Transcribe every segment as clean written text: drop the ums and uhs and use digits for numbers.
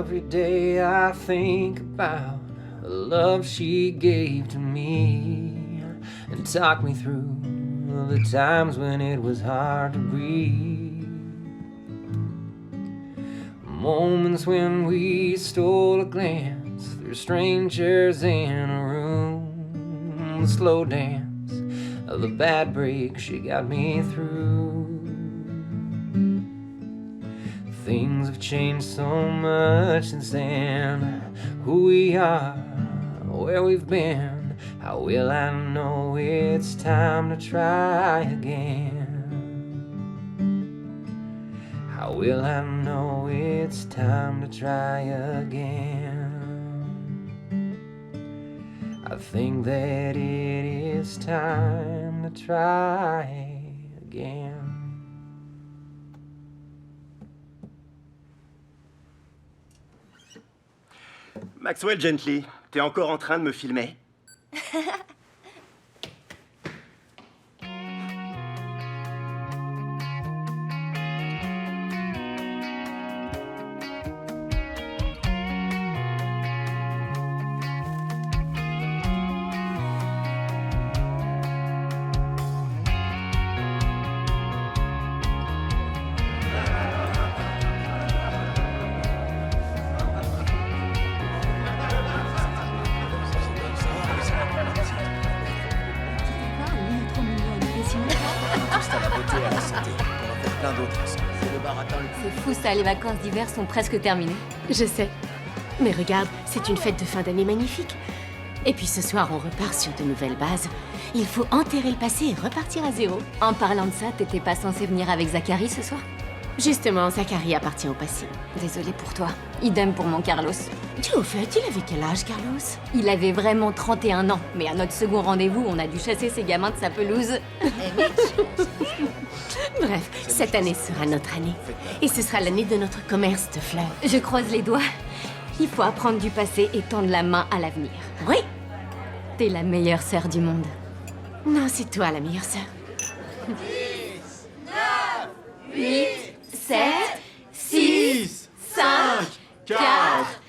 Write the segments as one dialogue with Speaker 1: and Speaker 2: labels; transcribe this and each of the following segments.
Speaker 1: every day I think about the love she gave to me and talk me through the times when it was hard to breathe. Moments when we stole a glance through strangers in a room. The slow dance of the bad break she got me through. Things have changed so much since then. Who we are, where we've been. How will I know it's time to try again? How will I know it's time to try again? I think that it is time to try again.
Speaker 2: Maxwell Gently, t'es encore en train de me filmer?
Speaker 3: C'est fou ça, les vacances d'hiver sont presque terminées.
Speaker 4: Je sais. Mais regarde, c'est une fête de fin d'année magnifique. Et puis ce soir, on repart sur de nouvelles bases. Il faut enterrer le passé et repartir à zéro.
Speaker 3: En parlant de ça, t'étais pas censé venir avec Zachary ce soir?
Speaker 4: Justement, Zachary appartient au passé.
Speaker 3: Désolée pour toi. Idem pour mon Carlos.
Speaker 4: Tu, au fait, il avait quel âge, Carlos?
Speaker 3: Il avait vraiment 31 ans. Mais à notre second rendez-vous, on a dû chasser ces gamins de sa pelouse.
Speaker 4: Bref, cette année sera notre année. Et ce sera l'année de notre commerce de fleurs.
Speaker 3: Je croise les doigts. Il faut apprendre du passé et tendre la main à l'avenir.
Speaker 4: Oui.
Speaker 3: T'es la meilleure sœur du monde.
Speaker 4: Non, c'est toi la meilleure sœur.
Speaker 3: 10, 9, 8, 7, 6, 5, 4,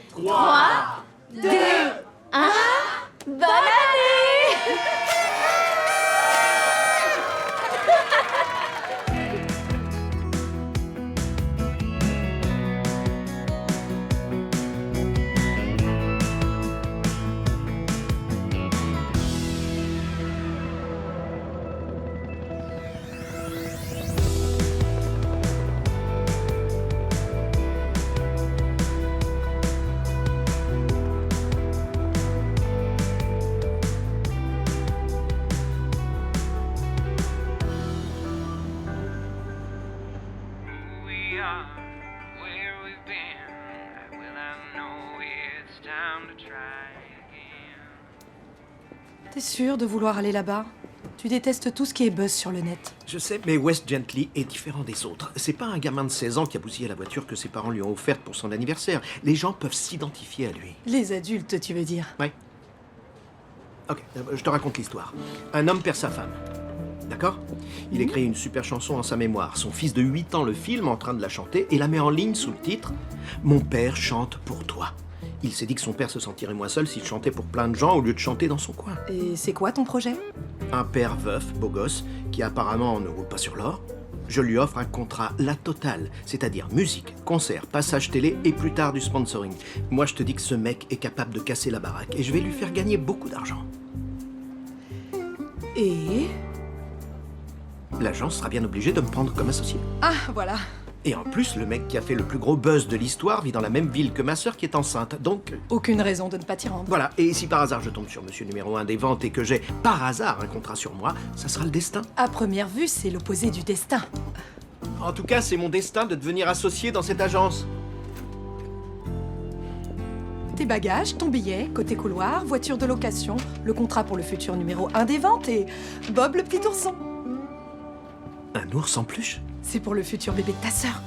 Speaker 3: 3, 2, 1... Bonne année!
Speaker 5: T'es sûr de vouloir aller là-bas? Tu détestes tout ce qui est buzz sur le net.
Speaker 6: Je sais, mais Wes Gently est différent des autres. C'est pas un gamin de 16 ans qui a bousillé la voiture que ses parents lui ont offerte pour son anniversaire. Les gens peuvent s'identifier à lui.
Speaker 5: Les adultes, tu veux dire?
Speaker 6: Ouais. Ok, je te raconte l'histoire. Un homme perd sa femme. D'accord? Il écrit une super chanson en sa mémoire. Son fils de 8 ans le filme en train de la chanter et la met en ligne sous le titre « Mon père chante pour toi ». Il s'est dit que son père se sentirait moins seul s'il chantait pour plein de gens au lieu de chanter dans son coin.
Speaker 5: Et c'est quoi ton projet?
Speaker 6: Un père veuf, beau gosse, qui apparemment ne roule pas sur l'or. Je lui offre un contrat la totale, c'est-à-dire musique, concert, passage télé et plus tard du sponsoring. Moi, je te dis que ce mec est capable de casser la baraque et je vais lui faire gagner beaucoup d'argent.
Speaker 5: Et...
Speaker 6: l'agence sera bien obligée de me prendre comme associé.
Speaker 5: Ah, voilà.
Speaker 6: Et en plus, le mec qui a fait le plus gros buzz de l'histoire vit dans la même ville que ma sœur qui est enceinte, donc...
Speaker 5: aucune raison de ne pas t'y rendre.
Speaker 6: Voilà, et si par hasard je tombe sur monsieur numéro 1 des ventes et que j'ai par hasard un contrat sur moi, ça sera le destin.
Speaker 5: À première vue, c'est l'opposé du destin.
Speaker 6: En tout cas, c'est mon destin de devenir associé dans cette agence.
Speaker 5: Tes bagages, ton billet, côté couloir, voiture de location, le contrat pour le futur numéro 1 des ventes et Bob le petit ourson.
Speaker 6: Un ours en peluche?
Speaker 5: C'est pour le futur bébé de ta sœur.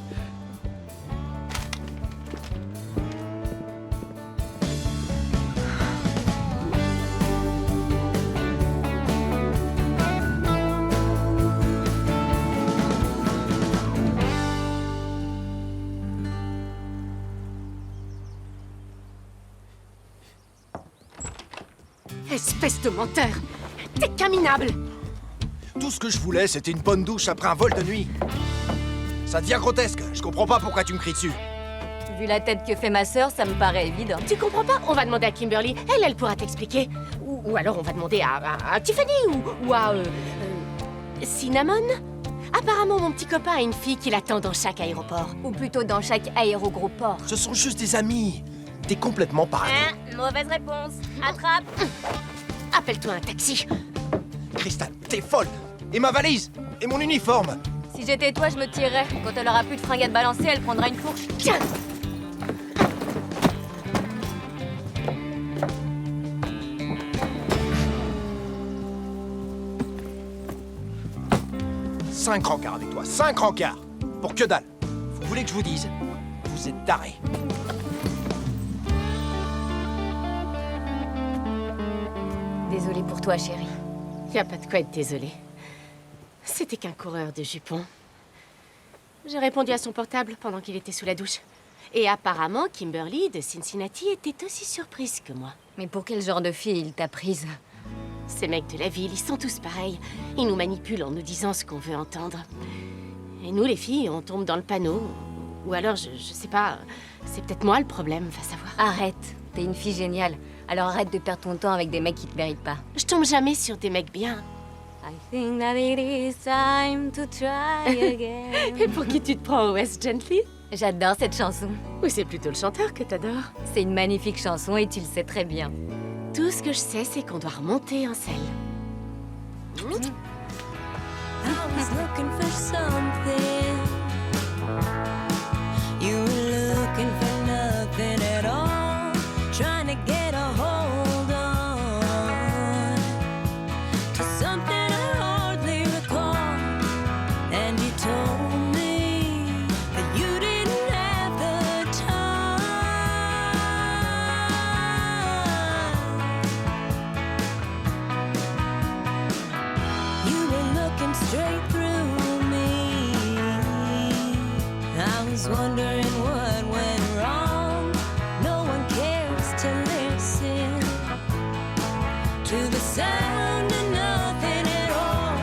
Speaker 4: Espèce de menteur! T'es qu'un minable!
Speaker 7: Tout ce que je voulais, c'était une bonne douche après un vol de nuit. Ça devient grotesque. Je comprends pas pourquoi tu me cries dessus.
Speaker 3: Vu la tête que fait ma sœur, ça me paraît évident.
Speaker 4: Tu comprends pas? On va demander à Kimberly. Elle pourra t'expliquer. Ou alors on va demander à Tiffany ou à... Cinnamon? Apparemment, mon petit copain a une fille qui l'attend dans chaque aéroport.
Speaker 3: Ou plutôt dans chaque aérogros-port.
Speaker 7: Ce sont juste des amis. T'es complètement parano.
Speaker 3: Mauvaise réponse. Attrape.
Speaker 4: Appelle-toi un taxi.
Speaker 7: Crystal, t'es folle. Et ma valise. Et mon uniforme.
Speaker 3: Si j'étais toi, je me tirerais. Quand elle aura plus de fringues à te balancer, elle prendra une fourche.
Speaker 4: Tiens!
Speaker 7: 5 rencarts avec toi. 5 rencarts. Pour que dalle. Vous voulez que je vous dise? Vous êtes tarés.
Speaker 3: Désolée pour toi, chérie.
Speaker 4: Y a pas de quoi être désolé. C'était qu'un coureur de jupons. J'ai répondu à son portable pendant qu'il était sous la douche. Et apparemment, Kimberly de Cincinnati était aussi surprise que moi.
Speaker 3: Mais pour quel genre de fille il t'a prise?
Speaker 4: Ces mecs de la ville, ils sont tous pareils. Ils nous manipulent en nous disant ce qu'on veut entendre. Et nous, les filles, on tombe dans le panneau. Ou alors, je sais pas, c'est peut-être moi le problème, va savoir.
Speaker 3: Arrête, t'es une fille géniale. Alors arrête de perdre ton temps avec des mecs qui te méritent pas.
Speaker 4: Je tombe jamais sur des mecs bien.
Speaker 3: I think that it is time to try again.
Speaker 4: Et pour qui tu te prends, Wes Gently?
Speaker 3: J'adore cette chanson.
Speaker 4: Ou c'est plutôt le chanteur que t'adores?
Speaker 3: C'est une magnifique chanson et tu le sais très bien.
Speaker 4: Tout ce que je sais, c'est qu'on doit remonter en selle.
Speaker 8: I was looking for something. You were looking for nothing at all. Trying to get a hold on to something I hardly recall. And you told me that you didn't have the time. You were looking straight through me. I was wondering what went wrong. No one cares to listen to the sound of nothing at all.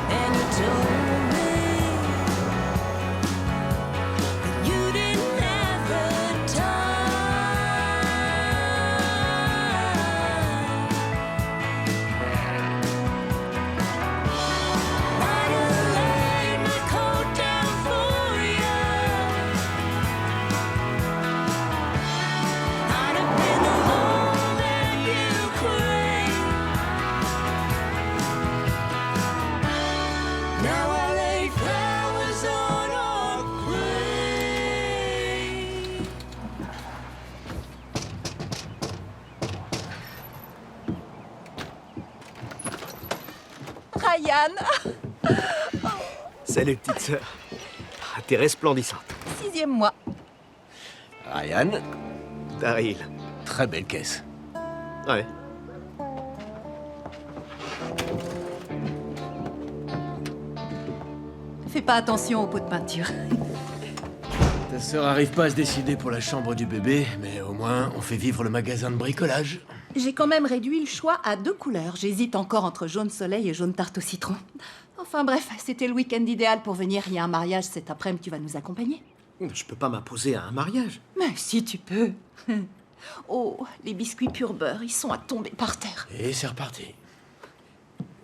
Speaker 8: And you told me that you didn't have the time. Might have laid my coat down for you. I'd have been the home that you crave. Now I lay flowers on our grave.
Speaker 5: Ryan,
Speaker 6: Salut, petite sœur. Ah, t'es resplendissante.
Speaker 5: 6e mois.
Speaker 1: Ryan,
Speaker 6: Daryl.
Speaker 1: très belle caisse.
Speaker 6: Ouais.
Speaker 5: Fais pas attention aux pots de peinture.
Speaker 1: Ta sœur arrive pas à se décider pour la chambre du bébé, mais au moins on fait vivre le magasin de bricolage.
Speaker 5: J'ai quand même réduit le choix à 2 couleurs. J'hésite encore entre jaune soleil et jaune tarte au citron. Enfin bref, c'était le week-end idéal pour venir. Il y a un mariage cet après-midi, tu vas nous accompagner.
Speaker 6: Je peux pas m'imposer à un mariage.
Speaker 5: Mais si tu peux. Oh, les biscuits pur beurre, ils sont à tomber par terre.
Speaker 1: Et c'est reparti.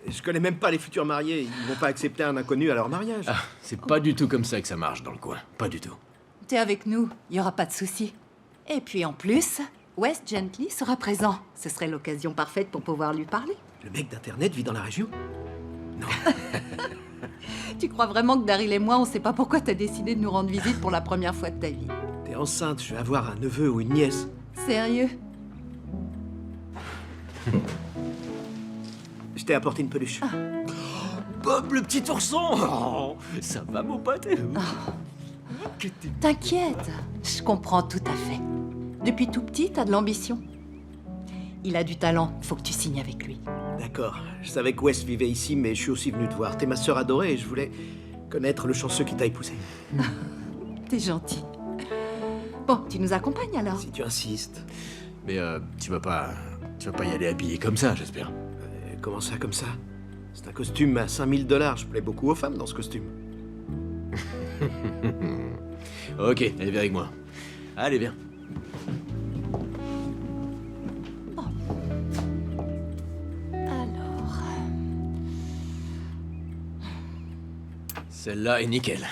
Speaker 6: Je connais même pas les futurs mariés. Ils vont pas accepter un inconnu à leur mariage.
Speaker 1: Ah, c'est pas du tout comme ça que ça marche dans le coin. Pas du tout.
Speaker 5: T'es avec nous, il y aura pas de souci. Et puis en plus, Wes Gently sera présent. Ce serait l'occasion parfaite pour pouvoir lui parler.
Speaker 6: Le mec d'Internet vit dans la région.
Speaker 5: Tu crois vraiment que Daryl et moi, on sait pas pourquoi t'as décidé de nous rendre visite pour la première fois de ta vie?
Speaker 6: T'es enceinte, je vais avoir un neveu ou une nièce.
Speaker 5: Sérieux?
Speaker 6: Je t'ai apporté une peluche.
Speaker 1: Bob, le petit ourson. Oh, ça va, mon pote.
Speaker 5: T'inquiète, je comprends tout à fait. Depuis tout petit, t'as de l'ambition. Il a du talent, faut que tu signes avec lui.
Speaker 6: D'accord. Je savais que Wes vivait ici, mais je suis aussi venu te voir. T'es ma sœur adorée et je voulais connaître le chanceux qui t'a épousé.
Speaker 5: T'es gentil. Bon, tu nous accompagnes alors?
Speaker 6: Si tu insistes.
Speaker 1: Mais tu vas pas
Speaker 9: Tu vas pas y aller habillé comme ça, j'espère.
Speaker 6: Comment ça, comme ça? C'est un costume à 5000 $. Je plais beaucoup aux femmes dans ce costume.
Speaker 9: Ok, allez, viens avec moi. Allez, viens.
Speaker 5: Alors...
Speaker 9: Celle-là est nickel.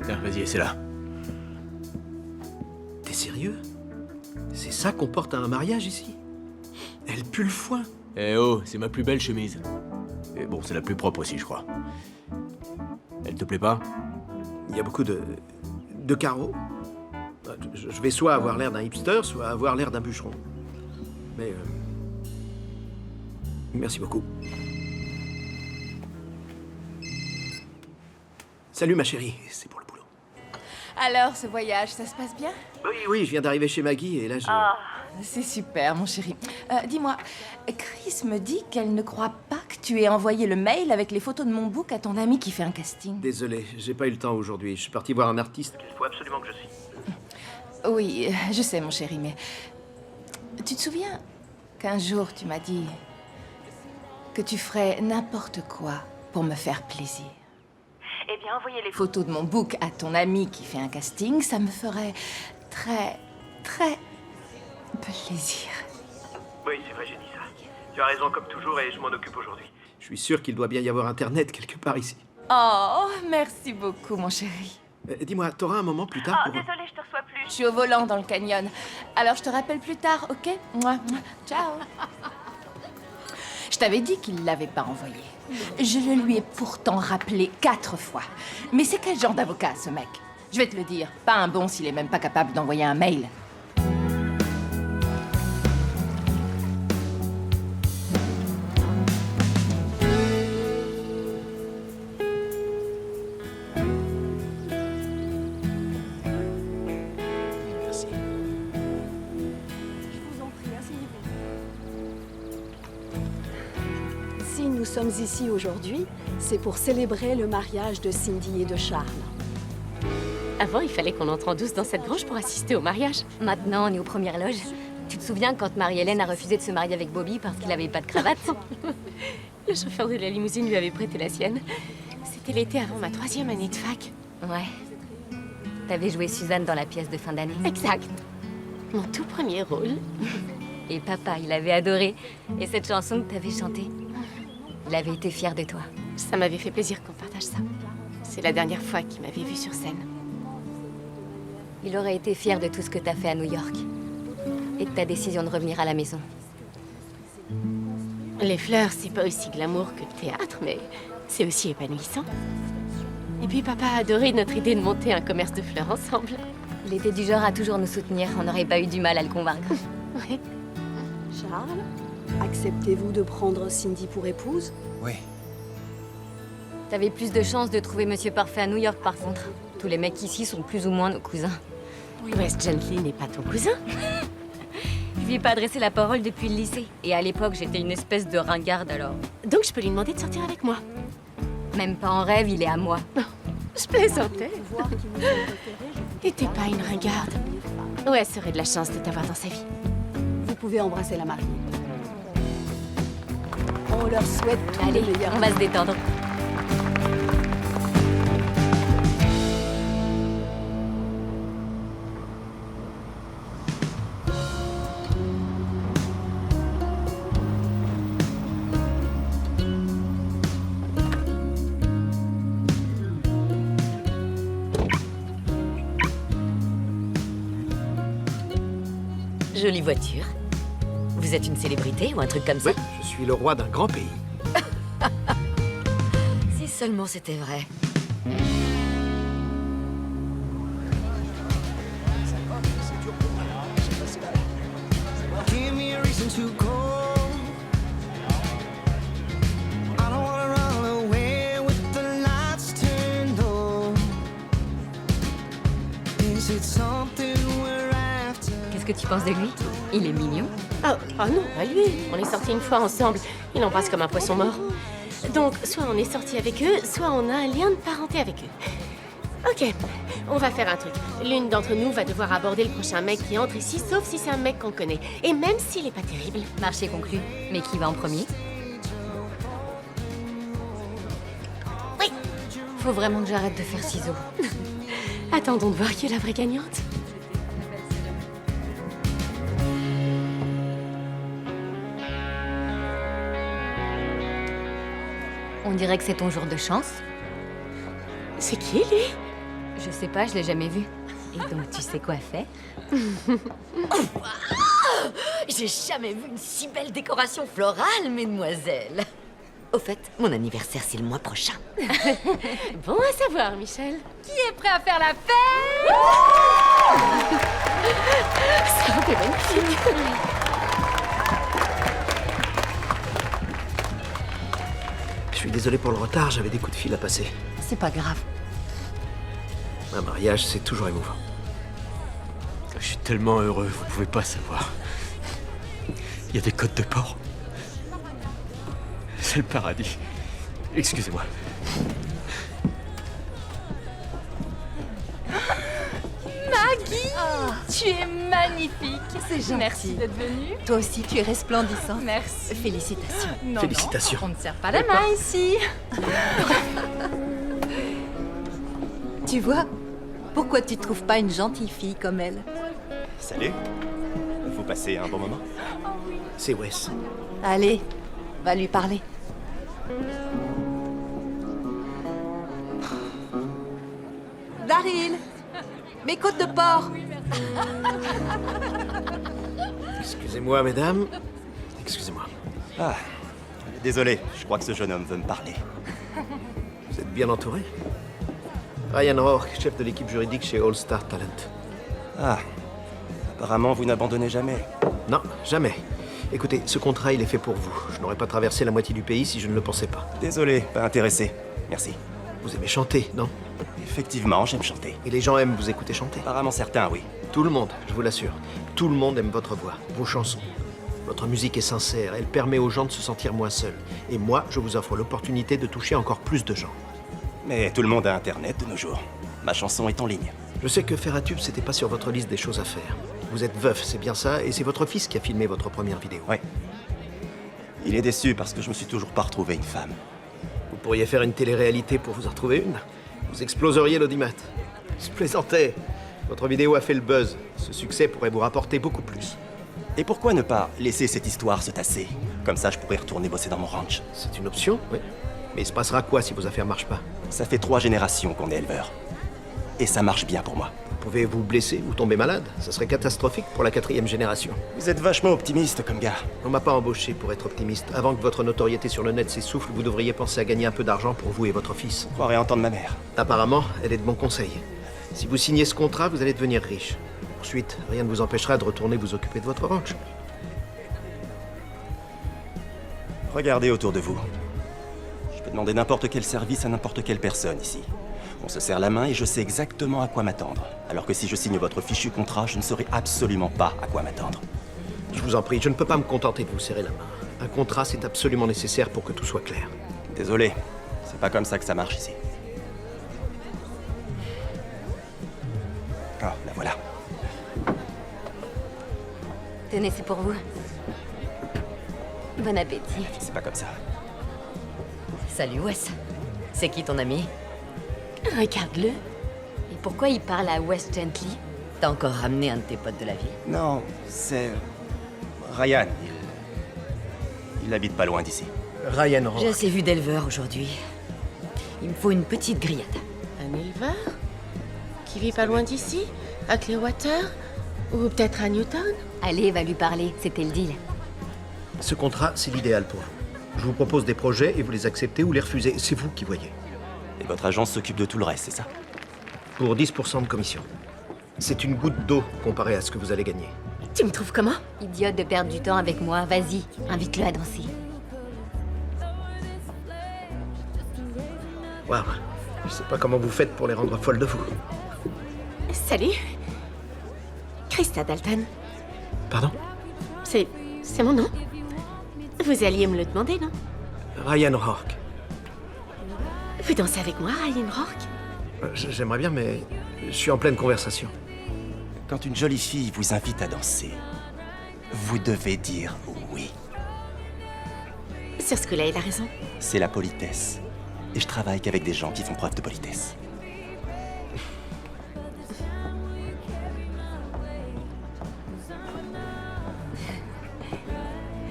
Speaker 9: Tiens, vas-y, c'est là.
Speaker 6: T'es sérieux? C'est ça qu'on porte à un mariage ici? Elle pue le foin.
Speaker 9: Eh oh, c'est ma plus belle chemise. Et bon, c'est la plus propre aussi, je crois. Elle te plaît pas?
Speaker 6: Il y a beaucoup de carreaux. Je vais soit avoir l'air d'un hipster, soit avoir l'air d'un bûcheron. Mais... merci beaucoup. Salut ma chérie, c'est pour le boulot.
Speaker 5: Alors, ce voyage, ça se passe bien?
Speaker 6: Oui, je viens d'arriver chez Maggie et là je...
Speaker 5: C'est super, mon chéri. Dis-moi, Chris me dit qu'elle ne croit pas que tu aies envoyé le mail avec les photos de mon book à ton ami qui fait un casting.
Speaker 6: Désolé, j'ai pas eu le temps aujourd'hui. Je suis parti voir un artiste. Il faut absolument que je signe.
Speaker 5: Oui, je sais, mon chéri, mais... Tu te souviens qu'un jour, tu m'as dit que tu ferais n'importe quoi pour me faire plaisir? Eh bien, envoyer les photos de mon book à ton ami qui fait un casting, ça me ferait très, très plaisir.
Speaker 6: Oui, c'est vrai, j'ai dit ça. Tu as raison comme toujours et je m'en occupe aujourd'hui. Je suis sûr qu'il doit bien y avoir Internet quelque part ici.
Speaker 5: Oh, merci beaucoup, mon chéri.
Speaker 6: Dis-moi, t'auras un moment plus tard pour...
Speaker 5: Désolée, je te reçois plus. Je suis au volant dans le canyon. Alors, je te rappelle plus tard, ok? Mouah, mouah. Ciao. Je t'avais dit qu'il l'avait pas envoyé. Je le lui ai pourtant rappelé 4 fois. Mais c'est quel genre d'avocat, ce mec? Je vais te le dire, pas un bon s'il est même pas capable d'envoyer un mail.
Speaker 6: Merci.
Speaker 10: Si nous sommes ici aujourd'hui, c'est pour célébrer le mariage de Cindy et de Charles.
Speaker 4: Avant, il fallait qu'on entre en douce dans cette grange pour assister au mariage.
Speaker 3: Maintenant, on est aux premières loges. Tu te souviens quand Marie-Hélène a refusé de se marier avec Bobby parce qu'il avait pas de cravate?
Speaker 4: Le chauffeur de la limousine lui avait prêté la sienne. C'était l'été avant ma 3e année de fac.
Speaker 3: Ouais. T'avais joué Suzanne dans la pièce de fin d'année.
Speaker 4: Exact. Mon tout premier rôle.
Speaker 3: Et papa, il avait adoré. Et cette chanson que t'avais chantée, il avait été fier de toi.
Speaker 4: Ça m'avait fait plaisir qu'on partage ça. C'est la dernière fois qu'il m'avait vue sur scène.
Speaker 3: Il aurait été fier de tout ce que t'as fait à New York. Et de ta décision de revenir à la maison.
Speaker 4: Les fleurs, c'est pas aussi glamour que le théâtre, mais c'est aussi épanouissant. Et puis papa a adoré notre idée de monter un commerce de fleurs ensemble.
Speaker 3: Il était du genre à toujours nous soutenir. On n'aurait pas eu du mal à le convaincre.
Speaker 4: Ouais.
Speaker 10: Charles, acceptez-vous de prendre Cindy pour épouse?
Speaker 7: Oui.
Speaker 3: T'avais plus de chances de trouver Monsieur Parfait à New York, par contre. Tous les mecs ici sont plus ou moins nos cousins.
Speaker 4: Wes Gently n'est pas ton cousin?
Speaker 3: Je lui ai pas adressé la parole depuis le lycée. Et à l'époque, j'étais une espèce de ringarde, alors.
Speaker 4: Donc je peux lui demander de sortir avec moi.
Speaker 3: Même pas en rêve, il est à moi.
Speaker 4: Je plaisantais. Et t'es pas une ringarde. Wes aurait de la chance de t'avoir dans sa vie.
Speaker 10: Vous pouvez embrasser la mariée. On leur souhaite tout
Speaker 3: Allez,
Speaker 10: le meilleur.
Speaker 3: on va se détendre. Jolie voiture. Vous êtes une célébrité ou un truc comme ça?
Speaker 6: Oui, je suis le roi d'un grand pays.
Speaker 3: Si seulement c'était vrai.
Speaker 8: Give me a reason to go. I don't wanna run away with the lights turned low. Is it something we're after?
Speaker 3: Qu'est-ce que tu penses de lui? Il est mignon.
Speaker 4: Oh non, pas lui. On est sortis une fois ensemble. Il embrasse comme un poisson mort. Donc, soit on est sortis avec eux, soit on a un lien de parenté avec eux. Ok, on va faire un truc. L'une d'entre nous va devoir aborder le prochain mec qui entre ici, sauf si c'est un mec qu'on connaît. Et même s'il est pas terrible.
Speaker 3: Marché conclu. Mais qui va en premier?
Speaker 4: Oui.
Speaker 3: Faut vraiment que j'arrête de faire ciseaux.
Speaker 4: Attendons de voir qui est la vraie gagnante.
Speaker 3: On dirait que c'est ton jour de chance.
Speaker 4: C'est qui, lui?
Speaker 3: Je sais pas, je l'ai jamais vu. Et donc, tu sais quoi faire?
Speaker 11: J'ai jamais vu une si belle décoration florale, mesdemoiselles. Au fait, mon anniversaire, c'est le mois prochain.
Speaker 4: Bon à savoir, Michel.
Speaker 3: Qui est prêt à faire la fête?
Speaker 4: Ça, t'es magnifique.
Speaker 6: Je suis désolé pour le retard, j'avais des coups de fil à passer.
Speaker 11: C'est pas grave.
Speaker 6: Un mariage, c'est toujours émouvant.
Speaker 9: Je suis tellement heureux, vous pouvez pas savoir. Il y a des côtes de porc. C'est le paradis. Excusez-moi.
Speaker 5: Maggie, tu es magnifique.
Speaker 11: C'est gentil.
Speaker 5: Merci d'être venue.
Speaker 11: Toi aussi, tu es resplendissante.
Speaker 5: Merci.
Speaker 11: Félicitations.
Speaker 5: Non,
Speaker 6: Félicitations.
Speaker 5: non, on ne serre pas la main ici.
Speaker 11: Tu vois, pourquoi tu trouves pas une gentille fille comme elle?
Speaker 2: Salut. Vous passez un bon moment?
Speaker 6: C'est Wes.
Speaker 11: Allez, va lui parler. Daryl, mes côtes de porc.
Speaker 6: Excusez-moi, mesdames. Excusez-moi.
Speaker 2: Ah, désolé, je crois que ce jeune homme veut me parler.
Speaker 6: Vous êtes bien entouré? Ryan Rourke, chef de l'équipe juridique chez All Star Talent.
Speaker 2: Ah, apparemment vous n'abandonnez jamais.
Speaker 6: Non, jamais. Écoutez, ce contrat, il est fait pour vous. Je n'aurais pas traversé la moitié du pays si je ne le pensais pas.
Speaker 2: Désolé, pas intéressé. Merci.
Speaker 6: Vous aimez chanter, non?
Speaker 2: Effectivement, j'aime chanter.
Speaker 6: Et les gens aiment vous écouter chanter?
Speaker 2: Apparemment certains, oui.
Speaker 6: Tout le monde, je vous l'assure. Tout le monde aime votre voix, vos chansons. Votre musique est sincère, elle permet aux gens de se sentir moins seuls. Et moi, je vous offre l'opportunité de toucher encore plus de gens.
Speaker 2: Mais tout le monde a Internet de nos jours. Ma chanson est en ligne.
Speaker 6: Je sais que faire un tube, c'était pas sur votre liste des choses à faire. Vous êtes veuf, c'est bien ça, et c'est votre fils qui a filmé votre première vidéo.
Speaker 2: Ouais. Il est déçu parce que je me suis toujours pas retrouvé une femme.
Speaker 6: Vous pourriez faire une télé-réalité pour vous en retrouver une. Vous exploseriez l'audimat. Je plaisantais. Votre vidéo a fait le buzz. Ce succès pourrait vous rapporter beaucoup plus.
Speaker 2: Et pourquoi ne pas laisser cette histoire se tasser? Comme ça, je pourrais retourner bosser dans mon ranch.
Speaker 6: C'est une option, oui. Mais il se passera quoi si vos affaires marchent pas?
Speaker 2: Ça fait 3 générations qu'on est éleveurs. Et ça marche bien pour moi.
Speaker 6: Vous pouvez vous blesser ou tomber malade. Ça serait catastrophique pour la 4e génération.
Speaker 2: Vous êtes vachement optimiste comme gars.
Speaker 6: On m'a pas embauché pour être optimiste. Avant que votre notoriété sur le net s'essouffle, vous devriez penser à gagner un peu d'argent pour vous et votre fils.
Speaker 2: Je croirais entendre ma mère.
Speaker 6: Apparemment, elle est de bon conseil. Si vous signez ce contrat, vous allez devenir riche. Ensuite, rien ne vous empêchera de retourner vous occuper de votre ranch.
Speaker 2: Regardez autour de vous. Je peux demander n'importe quel service à n'importe quelle personne ici. On se serre la main et je sais exactement à quoi m'attendre. Alors que si je signe votre fichu contrat, je ne saurais absolument pas à quoi m'attendre.
Speaker 6: Je vous en prie, je ne peux pas me contenter de vous serrer la main. Un contrat, c'est absolument nécessaire pour que tout soit clair.
Speaker 2: Désolé, c'est pas comme ça que ça marche ici. Oh, la voilà.
Speaker 3: Tenez, c'est pour vous. Bon appétit.
Speaker 2: C'est pas comme ça.
Speaker 11: Salut Wes. C'est qui ton ami?
Speaker 4: Regarde-le.
Speaker 3: Et pourquoi il parle à Wes Gently?
Speaker 11: T'as encore ramené un de tes potes de la vie?
Speaker 2: Non, c'est... Ryan, il habite pas loin d'ici.
Speaker 6: Ryan
Speaker 11: J'ai
Speaker 6: Rourke.
Speaker 11: assez vu d'éleveurs aujourd'hui. Il me faut une petite grillade.
Speaker 4: Un éleveur? Qui vit pas loin d'ici? À Clearwater? Ou peut-être à Newton?
Speaker 3: Allez, va lui parler, c'était le deal.
Speaker 6: Ce contrat, c'est l'idéal pour vous. Je vous propose des projets et vous les acceptez ou les refusez. C'est vous qui voyez.
Speaker 2: Et votre agence s'occupe de tout le reste, c'est ça?
Speaker 6: Pour 10% de commission. C'est une goutte d'eau comparé à ce que vous allez gagner.
Speaker 4: Tu me trouves comment?
Speaker 3: Idiote de perdre du temps avec moi, vas-y, invite-le à danser.
Speaker 6: Waouh. Je sais pas comment vous faites pour les rendre folles de vous.
Speaker 4: Salut. Krista Dalton.
Speaker 6: Pardon?
Speaker 4: C'est mon nom. Vous alliez me le demander, non?
Speaker 6: Ryan Rourke.
Speaker 4: Vous dansez avec moi, Ryan Rourke?
Speaker 6: J'aimerais bien, mais je suis en pleine conversation.
Speaker 2: Quand une jolie fille vous invite à danser, vous devez dire oui.
Speaker 4: Sur ce coup-là, il a raison.
Speaker 2: C'est la politesse. Et je travaille qu'avec des gens qui font preuve de politesse.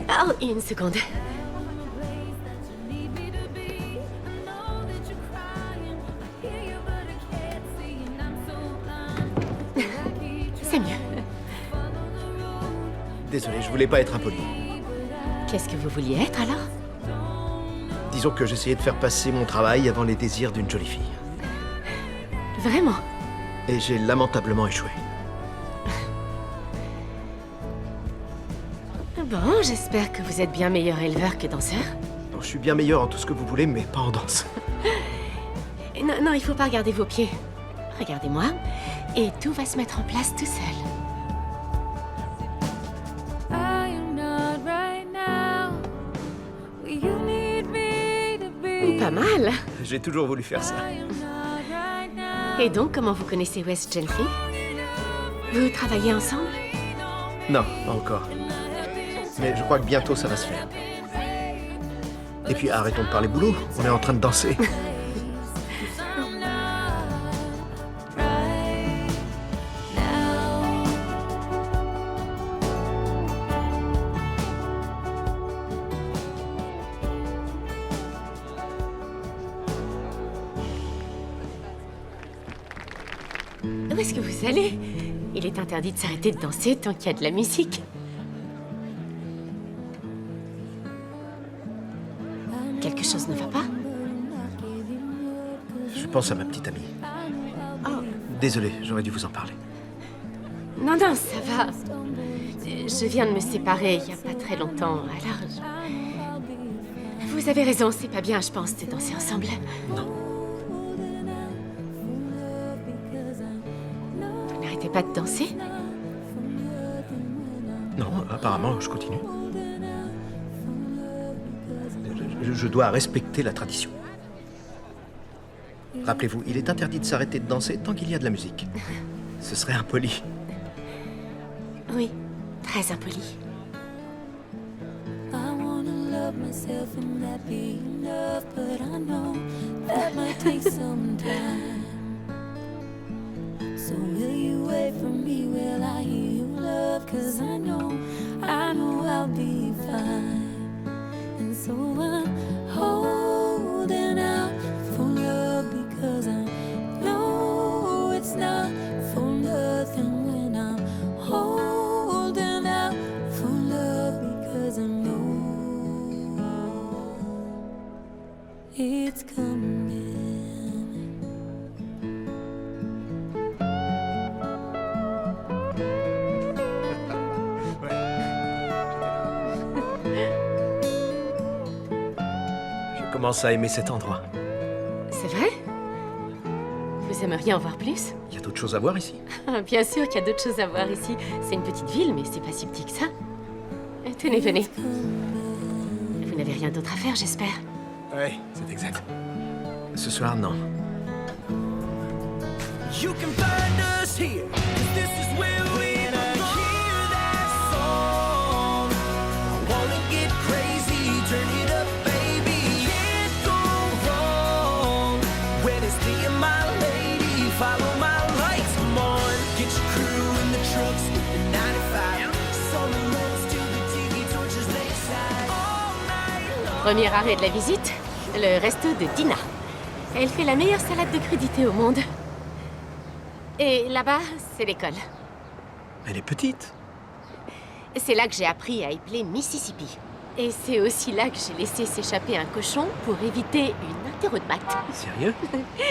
Speaker 4: Oh, une seconde. C'est mieux.
Speaker 6: Désolé, je voulais pas être impoli.
Speaker 4: Qu'est-ce que vous vouliez être alors?
Speaker 6: Disons que j'essayais de faire passer mon travail avant les désirs d'une jolie fille.
Speaker 4: Vraiment?
Speaker 6: Et j'ai lamentablement échoué.
Speaker 4: Bon, j'espère que vous êtes bien meilleur éleveur que danseur.
Speaker 6: Bon, je suis bien meilleur en tout ce que vous voulez, mais pas en danse.
Speaker 4: Non, non, il faut pas regarder vos pieds. Regardez-moi, et tout va se mettre en place tout seul. Pas mal.
Speaker 6: J'ai toujours voulu faire ça.
Speaker 4: Et donc, comment vous connaissez Wes Gentry? Vous travaillez ensemble?
Speaker 6: Non, pas encore. Mais je crois que bientôt ça va se faire. Et puis arrêtons de parler boulot, on est en train de danser.
Speaker 4: Où est-ce que vous allez? Il est interdit de s'arrêter de danser tant qu'il y a de la musique. Quelque chose ne va pas?
Speaker 6: Je pense à ma petite amie.
Speaker 4: Oh,
Speaker 6: Désolé, j'aurais dû vous en parler.
Speaker 4: non, non, ça va. Je viens de me séparer il y a pas très longtemps, alors... Vous avez raison, c'est pas bien, je pense, de danser ensemble.
Speaker 6: Non.
Speaker 4: Vous n'arrêtez pas de danser?
Speaker 6: Non, apparemment, je continue. Je dois respecter la tradition. Rappelez-vous, il est interdit de s'arrêter de danser tant qu'il y a de la musique. Ce serait impoli.
Speaker 4: Oui, très impoli.
Speaker 8: Myself and that be enough, but I know that might take some time. So will you wait for me? Will I hear you love? 'Cause I know I'll be fine. And so I'm holding out for love because I know it's not for nothing when I'm holding out for love because I know it's coming.
Speaker 6: Je commence à aimer cet endroit.
Speaker 4: C'est vrai? Vous aimeriez en voir plus?
Speaker 6: Il y a d'autres choses à voir ici.
Speaker 4: Bien sûr qu'il y a d'autres choses à voir ici. C'est une petite ville, mais c'est pas si petit que ça. Tenez, venez. Vous n'avez rien d'autre à faire, j'espère.
Speaker 6: Oui, c'est exact. Ce soir, non.
Speaker 8: You can find us here, 'cause this is where we belong. Hear that song. I wanna get crazy, turn it up, baby. Can't go wrong when it's me and my lady. Follow my lights, come on. Get your crew in the trucks with the 95. Summer roads to the tiki torches lakeside. All night long.
Speaker 4: Premier arrêt de la visite, le resto de Dina. Elle fait la meilleure salade de crudités au monde. Et là-bas, c'est l'école.
Speaker 6: Elle est petite.
Speaker 4: C'est là que j'ai appris à épeler Mississippi. Et c'est aussi là que j'ai laissé s'échapper un cochon pour éviter une interro de maths.
Speaker 6: Sérieux?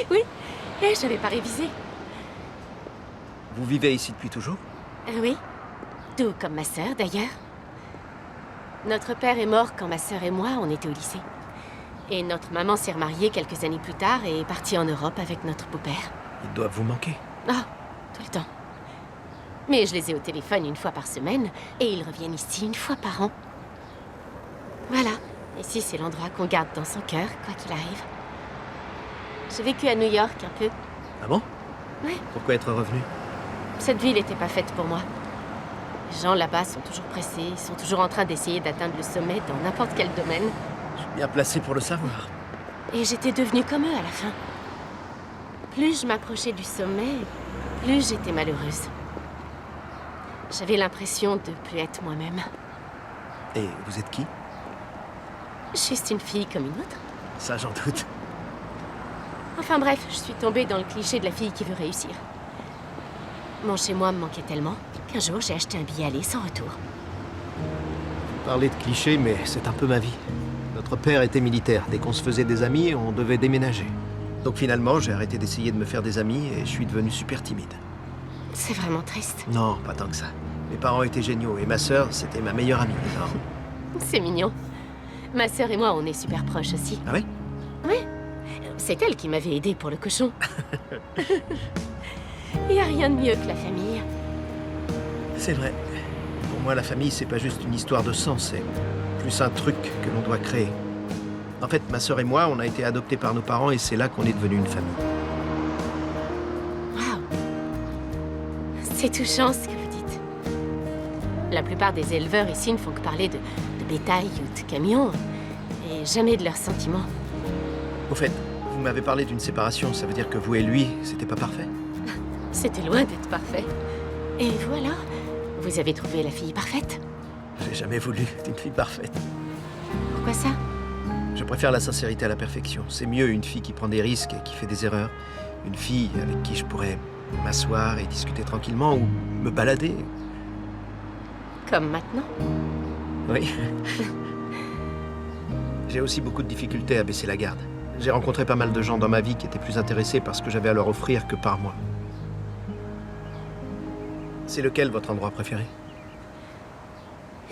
Speaker 4: Oui, et j'avais pas révisé.
Speaker 6: Vous vivez ici depuis toujours?
Speaker 4: Oui, tout comme ma sœur d'ailleurs. Notre père est mort quand ma sœur et moi, on était au lycée. Et notre maman s'est remariée quelques années plus tard et est partie en Europe avec notre beau-père.
Speaker 6: Ils doivent vous manquer.
Speaker 4: Ah, tout le temps. Mais je les ai au téléphone une fois par semaine et ils reviennent ici une fois par an. Voilà, ici c'est l'endroit qu'on garde dans son cœur, quoi qu'il arrive. J'ai vécu à New York un peu,
Speaker 6: Ah bon?
Speaker 4: Ouais.
Speaker 6: Pourquoi être revenu?
Speaker 4: Cette ville n'était pas faite pour moi. Les gens là-bas sont toujours pressés, ils sont toujours en train d'essayer d'atteindre le sommet dans n'importe quel domaine.
Speaker 6: Je suis bien placé pour le savoir.
Speaker 4: Et j'étais devenue comme eux à la fin. Plus je m'approchais du sommet, plus j'étais malheureuse. J'avais l'impression de plus être moi-même.
Speaker 6: Et vous êtes qui?
Speaker 4: Juste une fille comme une autre.
Speaker 6: Ça, j'en doute.
Speaker 4: Enfin bref, je suis tombée dans le cliché de la fille qui veut réussir. Mon chez-moi me manquait tellement qu'un jour j'ai acheté un billet aller sans retour.
Speaker 6: Parler de clichés, mais c'est un peu ma vie. Notre père était militaire. Dès qu'on se faisait des amis, on devait déménager. Donc finalement, j'ai arrêté d'essayer de me faire des amis et je suis devenu super timide.
Speaker 4: C'est vraiment triste.
Speaker 6: Non, pas tant que ça. Mes parents étaient géniaux et ma sœur, c'était ma meilleure amie. Alors...
Speaker 4: C'est mignon. Ma sœur et moi, on est super proches aussi.
Speaker 6: Ah oui?
Speaker 4: Oui. C'est elle qui m'avait aidé pour le cochon. Il n'y a rien de mieux que la famille.
Speaker 6: C'est vrai. Pour moi, la famille, c'est pas juste une histoire de sang, c'est plus un truc que l'on doit créer. En fait, ma sœur et moi, on a été adoptés par nos parents et c'est là qu'on est devenu une famille.
Speaker 4: Waouh. C'est touchant ce que vous dites. La plupart des éleveurs ici ne font que parler de bétail ou de camions et jamais de leurs sentiments.
Speaker 6: Au fait, vous m'avez parlé d'une séparation, ça veut dire que vous et lui, c'était pas parfait?
Speaker 4: C'était loin d'être parfait. Et vous alors? Vous avez trouvé la fille parfaite?
Speaker 6: J'ai jamais voulu d'une fille parfaite.
Speaker 4: Pourquoi ça?
Speaker 6: Je préfère la sincérité à la perfection. C'est mieux une fille qui prend des risques et qui fait des erreurs. Une fille avec qui je pourrais m'asseoir et discuter tranquillement ou me balader.
Speaker 4: Comme maintenant?
Speaker 6: Oui. J'ai aussi beaucoup de difficultés à baisser la garde. J'ai rencontré pas mal de gens dans ma vie qui étaient plus intéressés par ce que j'avais à leur offrir que par moi. C'est lequel votre endroit préféré?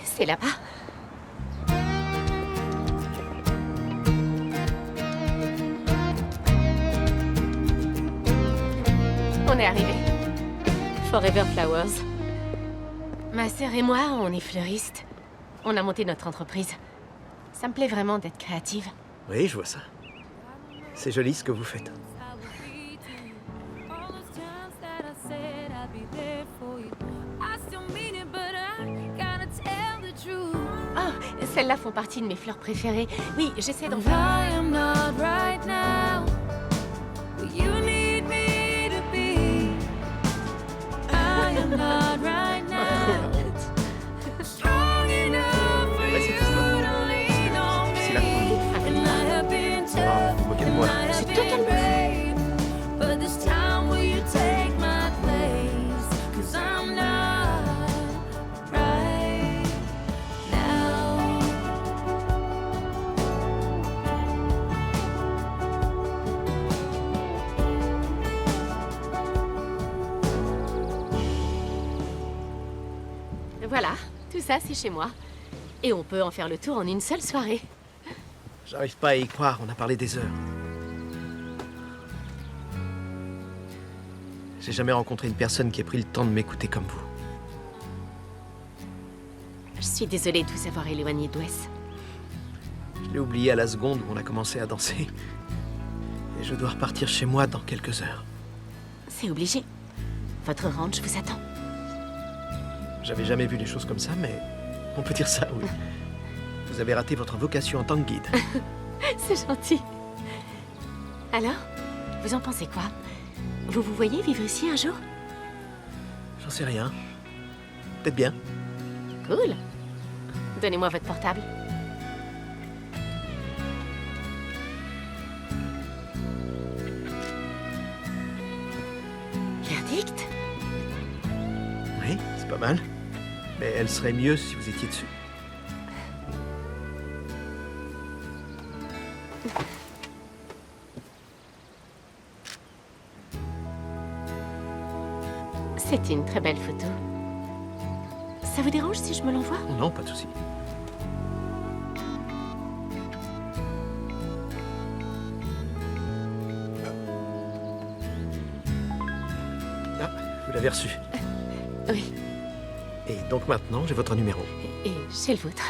Speaker 4: C'est là-bas. On est arrivé. Forever Flowers. Ma sœur et moi, on est fleuristes. On a monté notre entreprise. Ça me plaît vraiment d'être créative.
Speaker 6: Oui, je vois ça. C'est joli ce que vous faites.
Speaker 4: Oh, celles-là font partie de mes fleurs préférées. Oui, j'essaie d'en faire.
Speaker 6: C'est la vous moquez de moi.
Speaker 4: C'est totalement fou. Voilà, tout ça c'est chez moi. Et on peut en faire le tour en une seule soirée.
Speaker 6: J'arrive pas à y croire, on a parlé des heures. J'ai jamais rencontré une personne qui ait pris le temps de m'écouter comme vous.
Speaker 4: Je suis désolée de vous avoir éloigné d'Ouest.
Speaker 6: Je l'ai oublié à la seconde où on a commencé à danser. Et je dois repartir chez moi dans quelques heures.
Speaker 4: C'est obligé. Votre ranch vous attend.
Speaker 6: J'avais jamais vu les choses comme ça, mais on peut dire ça, oui. Vous avez raté votre vocation en tant que guide.
Speaker 4: C'est gentil. Alors, vous en pensez quoi? Vous vous voyez vivre ici un jour?
Speaker 6: J'en sais rien. Peut-être bien.
Speaker 4: Cool. Donnez-moi votre portable. Verdict?
Speaker 6: Oui, c'est pas mal. Mais elle serait mieux si vous étiez dessus.
Speaker 4: C'était une très belle photo. Ça vous dérange si je me l'envoie?
Speaker 6: Non, pas de souci. Ah, vous l'avez reçu.
Speaker 4: Oui.
Speaker 6: Et donc maintenant, j'ai votre numéro.
Speaker 4: Et j'ai le vôtre.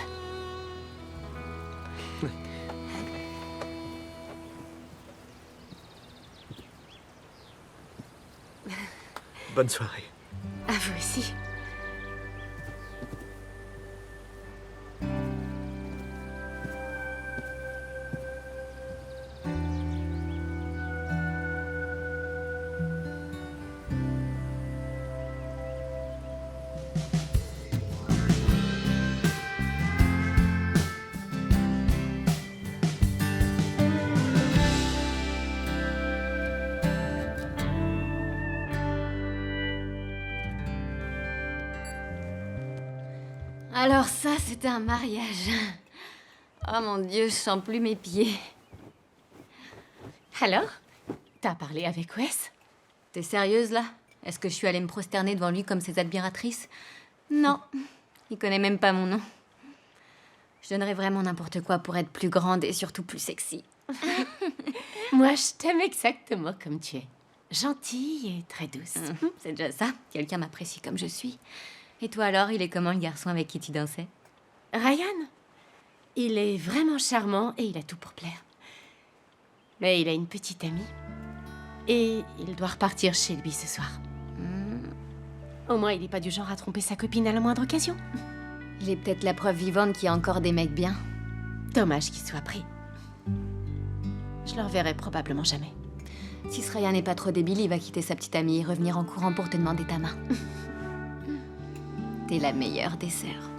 Speaker 6: Bonne soirée.
Speaker 4: À vous aussi.
Speaker 3: Alors ça, c'était un mariage. Oh mon Dieu, je sens plus mes pieds.
Speaker 4: Alors, t'as parlé avec Wes?
Speaker 3: T'es sérieuse là? Est-ce que je suis allée me prosterner devant lui comme ses admiratrices? Non, il connaît même pas mon nom. Je donnerais vraiment n'importe quoi pour être plus grande et surtout plus sexy.
Speaker 4: Moi, je t'aime exactement comme tu es. Gentille et très douce.
Speaker 3: C'est déjà ça, quelqu'un m'apprécie comme je suis. Et toi alors, il est comment le garçon avec qui tu dansais?
Speaker 4: Ryan, il est vraiment charmant et il a tout pour plaire. Mais il a une petite amie. Et il doit repartir chez lui ce soir. Au moins, il n'est pas du genre à tromper sa copine à la moindre occasion.
Speaker 3: Il est peut-être la preuve vivante qu'il y a encore des mecs bien.
Speaker 4: Dommage qu'il soit pris. Je le reverrai probablement jamais.
Speaker 3: Si ce Ryan n'est pas trop débile, il va quitter sa petite amie et revenir en courant pour te demander ta main. T'es la meilleure des sœurs.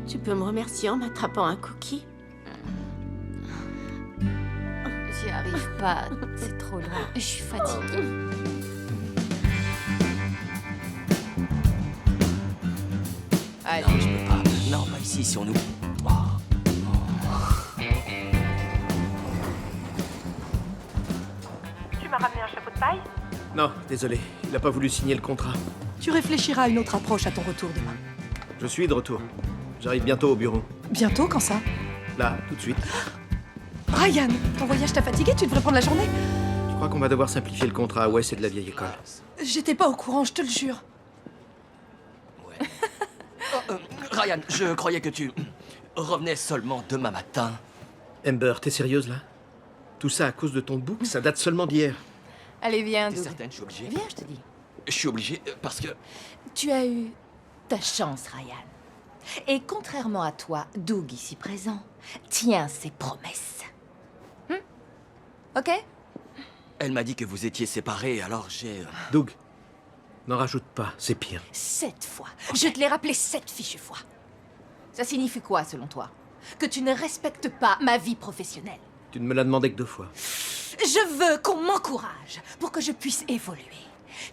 Speaker 4: Tu peux me remercier en m'attrapant un cookie?
Speaker 3: J'y arrive pas, c'est trop loin. Je suis fatiguée.
Speaker 2: Allez. Non, je peux pas. Non, pas ici, sur nous.
Speaker 12: Tu m'as ramené un chapeau de paille?
Speaker 6: Non, désolé, il a pas voulu signer le contrat.
Speaker 12: Tu réfléchiras à une autre approche à ton retour demain.
Speaker 6: Je suis de retour. J'arrive bientôt au bureau.
Speaker 12: Bientôt, quand ça?
Speaker 6: Là, tout de suite.
Speaker 12: Ryan, ton voyage t'a fatigué, tu devrais prendre la journée.
Speaker 6: Je crois qu'on va devoir simplifier le contrat. Ouais, c'est de la vieille école.
Speaker 12: J'étais pas au courant, je te le jure.
Speaker 2: Ryan, je croyais que tu revenais seulement demain matin.
Speaker 6: Amber, t'es sérieuse là? Tout ça à cause de ton book, ça date seulement d'hier.
Speaker 5: Allez, viens,
Speaker 2: T'es
Speaker 5: Doug.
Speaker 2: certaine, je suis obligé?
Speaker 5: Viens, je te dis.
Speaker 2: Je suis obligé parce que...
Speaker 5: Tu as eu ta chance, Ryan. Et contrairement à toi, Doug, ici présent, tient ses promesses. Ok?
Speaker 2: Elle m'a dit que vous étiez séparés, alors j'ai...
Speaker 6: Doug, n'en rajoute pas, c'est pire.
Speaker 5: 7 fois. Je te l'ai rappelé 7 fichues fois. Ça signifie quoi, selon toi? Que tu ne respectes pas ma vie professionnelle.
Speaker 6: Tu ne me l'as demandé que 2 fois.
Speaker 5: Je veux qu'on m'encourage pour que je puisse évoluer.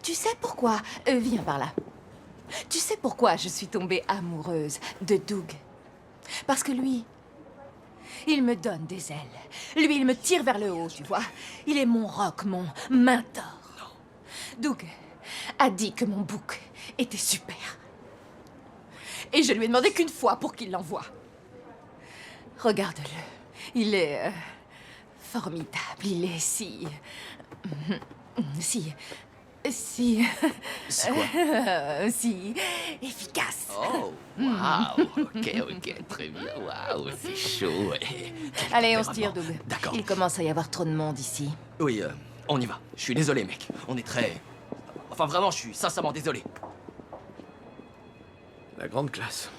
Speaker 5: Tu sais pourquoi... viens par là. Tu sais pourquoi je suis tombée amoureuse de Doug? Parce que lui, il me donne des ailes. Lui, il me tire vers le haut, tu vois. Il est mon roc, mon mentor. Doug a dit que mon book était super. Et je lui ai demandé qu'une fois pour qu'il l'envoie. Regarde-le. Il est... formidable. Il est si... Si quoi? Si efficace.
Speaker 2: Oh, waouh. Ok, très bien. Waouh, c'est chaud.
Speaker 5: Allez, on se tire, Doug.
Speaker 2: D'accord.
Speaker 5: Il commence à y avoir trop de monde ici.
Speaker 2: Oui, on y va. Je suis désolé, mec. On est très... Enfin, vraiment, je suis sincèrement désolé.
Speaker 6: La grande classe.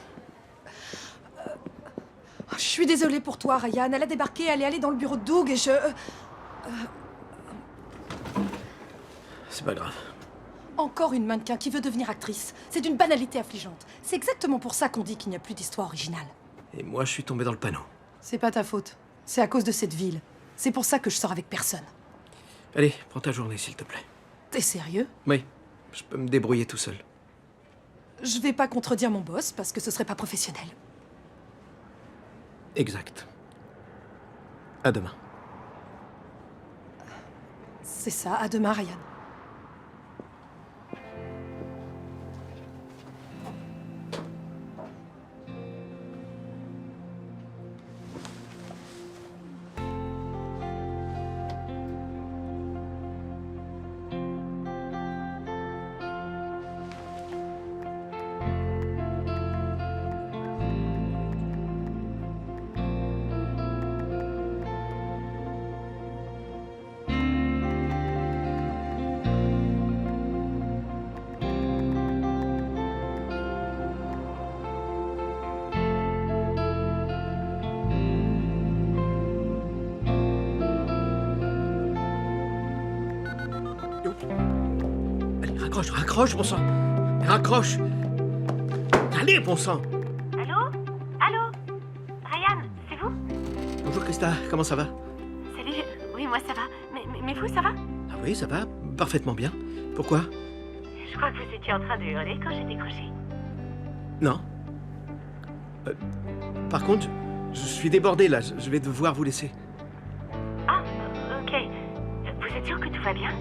Speaker 12: Je suis désolée pour toi, Ryan. Elle a débarqué, elle est allée dans le bureau de Doug et je...
Speaker 6: C'est pas grave.
Speaker 12: Encore une mannequin qui veut devenir actrice. C'est d'une banalité affligeante. C'est exactement pour ça qu'on dit qu'il n'y a plus d'histoire originale.
Speaker 6: Et moi, je suis tombé dans le panneau.
Speaker 12: C'est pas ta faute. C'est à cause de cette ville. C'est pour ça que je sors avec personne.
Speaker 6: Allez, prends ta journée, s'il te plaît.
Speaker 12: T'es sérieux?
Speaker 6: Oui, je peux me débrouiller tout seul.
Speaker 12: Je vais pas contredire mon boss parce que ce serait pas professionnel.
Speaker 6: Exact. À demain.
Speaker 12: C'est ça, à demain, Ryan.
Speaker 6: Allez, raccroche, bon sang. Raccroche. Allez, bon sang.
Speaker 4: Allô? Allô? Ryan, c'est vous?
Speaker 6: Bonjour, Krista. Comment ça va?
Speaker 4: Salut. Oui, moi ça va. Mais vous, ça va?
Speaker 6: Ah oui, ça va. Parfaitement bien. Pourquoi?
Speaker 4: Je crois que vous étiez en train de hurler quand j'ai décroché.
Speaker 6: Non. Par contre, je suis débordé, là. Je vais devoir vous laisser.
Speaker 4: Ah, ok. Vous êtes sûr que tout va bien?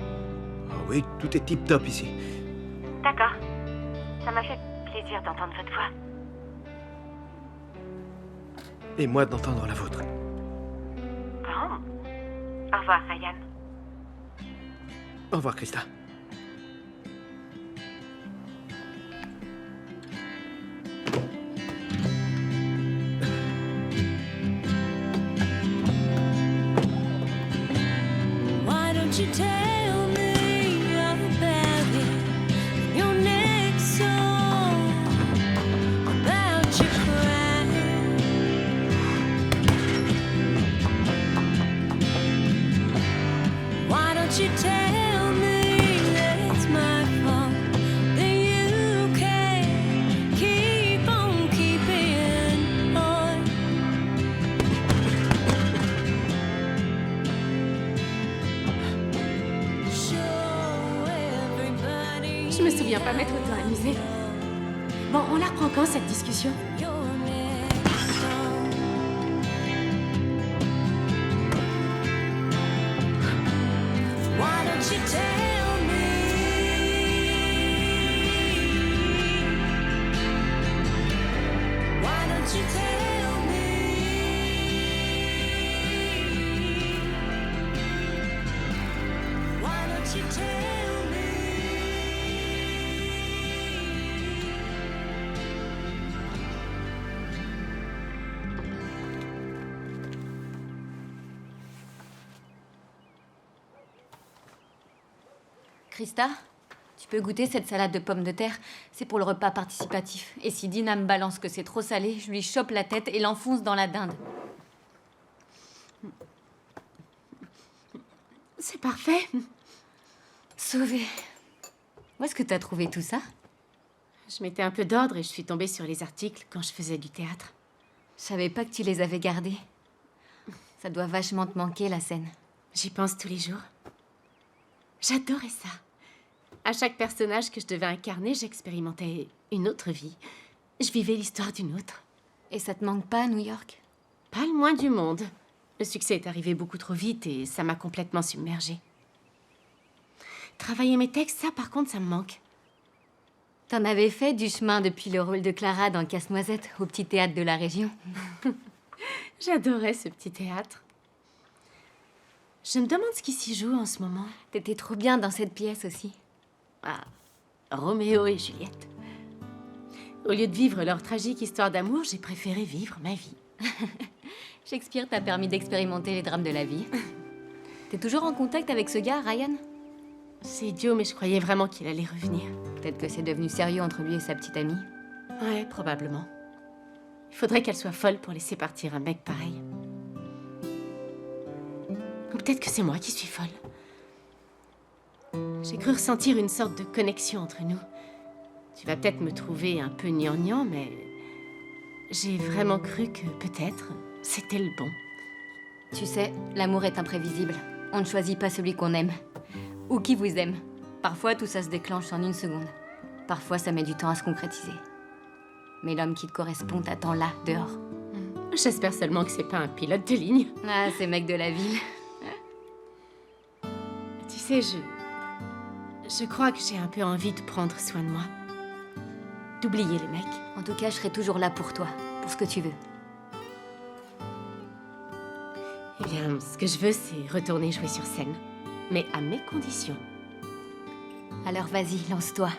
Speaker 6: Ah oui, tout est tip-top ici.
Speaker 4: D'accord. Ça m'a fait plaisir d'entendre votre voix.
Speaker 6: Et moi d'entendre la vôtre.
Speaker 4: Bon. Au revoir, Ryan.
Speaker 6: Au revoir, Krista.
Speaker 8: Why don't you tell me about it? Your next song about your crying. Why don't you tell me that it's my fault that you can't keep on keeping on?
Speaker 4: Je me souviens pas m'être autant amusée. Bon, on la reprend quand, cette discussion?
Speaker 8: Why don't you tell me? Why don't you tell me? Why don't you tell me?
Speaker 3: Krista, tu peux goûter cette salade de pommes de terre. C'est pour le repas participatif. Et si Dina me balance que c'est trop salé, je lui chope la tête et l'enfonce dans la dinde.
Speaker 4: C'est parfait.
Speaker 3: Sauvé. Où est-ce que t'as trouvé tout ça?
Speaker 4: Je mettais un peu d'ordre et je suis tombée sur les articles quand je faisais du théâtre.
Speaker 3: Je savais pas que tu les avais gardés. Ça doit vachement te manquer, la scène.
Speaker 4: J'y pense tous les jours. J'adorais ça. À chaque personnage que je devais incarner, j'expérimentais une autre vie. Je vivais l'histoire d'une autre.
Speaker 3: Et ça te manque pas, New York?
Speaker 4: Pas le moins du monde. Le succès est arrivé beaucoup trop vite et ça m'a complètement submergée. Travailler mes textes, ça par contre, ça me manque.
Speaker 3: T'en avais fait du chemin depuis le rôle de Clara dans Casse-Noisette, au petit théâtre de la région.
Speaker 4: J'adorais ce petit théâtre. Je me demande ce qui s'y joue en ce moment.
Speaker 3: T'étais trop bien dans cette pièce aussi.
Speaker 4: Ah, Roméo et Juliette. Au lieu de vivre leur tragique histoire d'amour, j'ai préféré vivre ma vie.
Speaker 3: Shakespeare t'a permis d'expérimenter les drames de la vie. T'es toujours en contact avec ce gars, Ryan?
Speaker 4: C'est idiot, mais je croyais vraiment qu'il allait revenir.
Speaker 3: Peut-être que c'est devenu sérieux entre lui et sa petite amie.
Speaker 4: Ouais, probablement. Il faudrait qu'elle soit folle pour laisser partir un mec pareil. Ou peut-être que c'est moi qui suis folle. J'ai cru ressentir une sorte de connexion entre nous. Tu vas peut-être me trouver un peu gnangnan, mais j'ai vraiment cru que peut-être c'était le bon.
Speaker 3: Tu sais, l'amour est imprévisible. On ne choisit pas celui qu'on aime. Ou qui vous aime. Parfois, tout ça se déclenche en une seconde. Parfois, ça met du temps à se concrétiser. Mais l'homme qui te correspond t'attend là, dehors.
Speaker 4: J'espère seulement que c'est pas un pilote de ligne.
Speaker 3: Ah, ces mecs de la ville.
Speaker 4: Tu sais, je crois que j'ai un peu envie de prendre soin de moi. D'oublier les mecs.
Speaker 3: En tout cas, je serai toujours là pour toi, pour ce que tu veux.
Speaker 4: Eh bien, ce que je veux, c'est retourner jouer sur scène. Mais à mes conditions.
Speaker 3: Alors vas-y, lance-toi.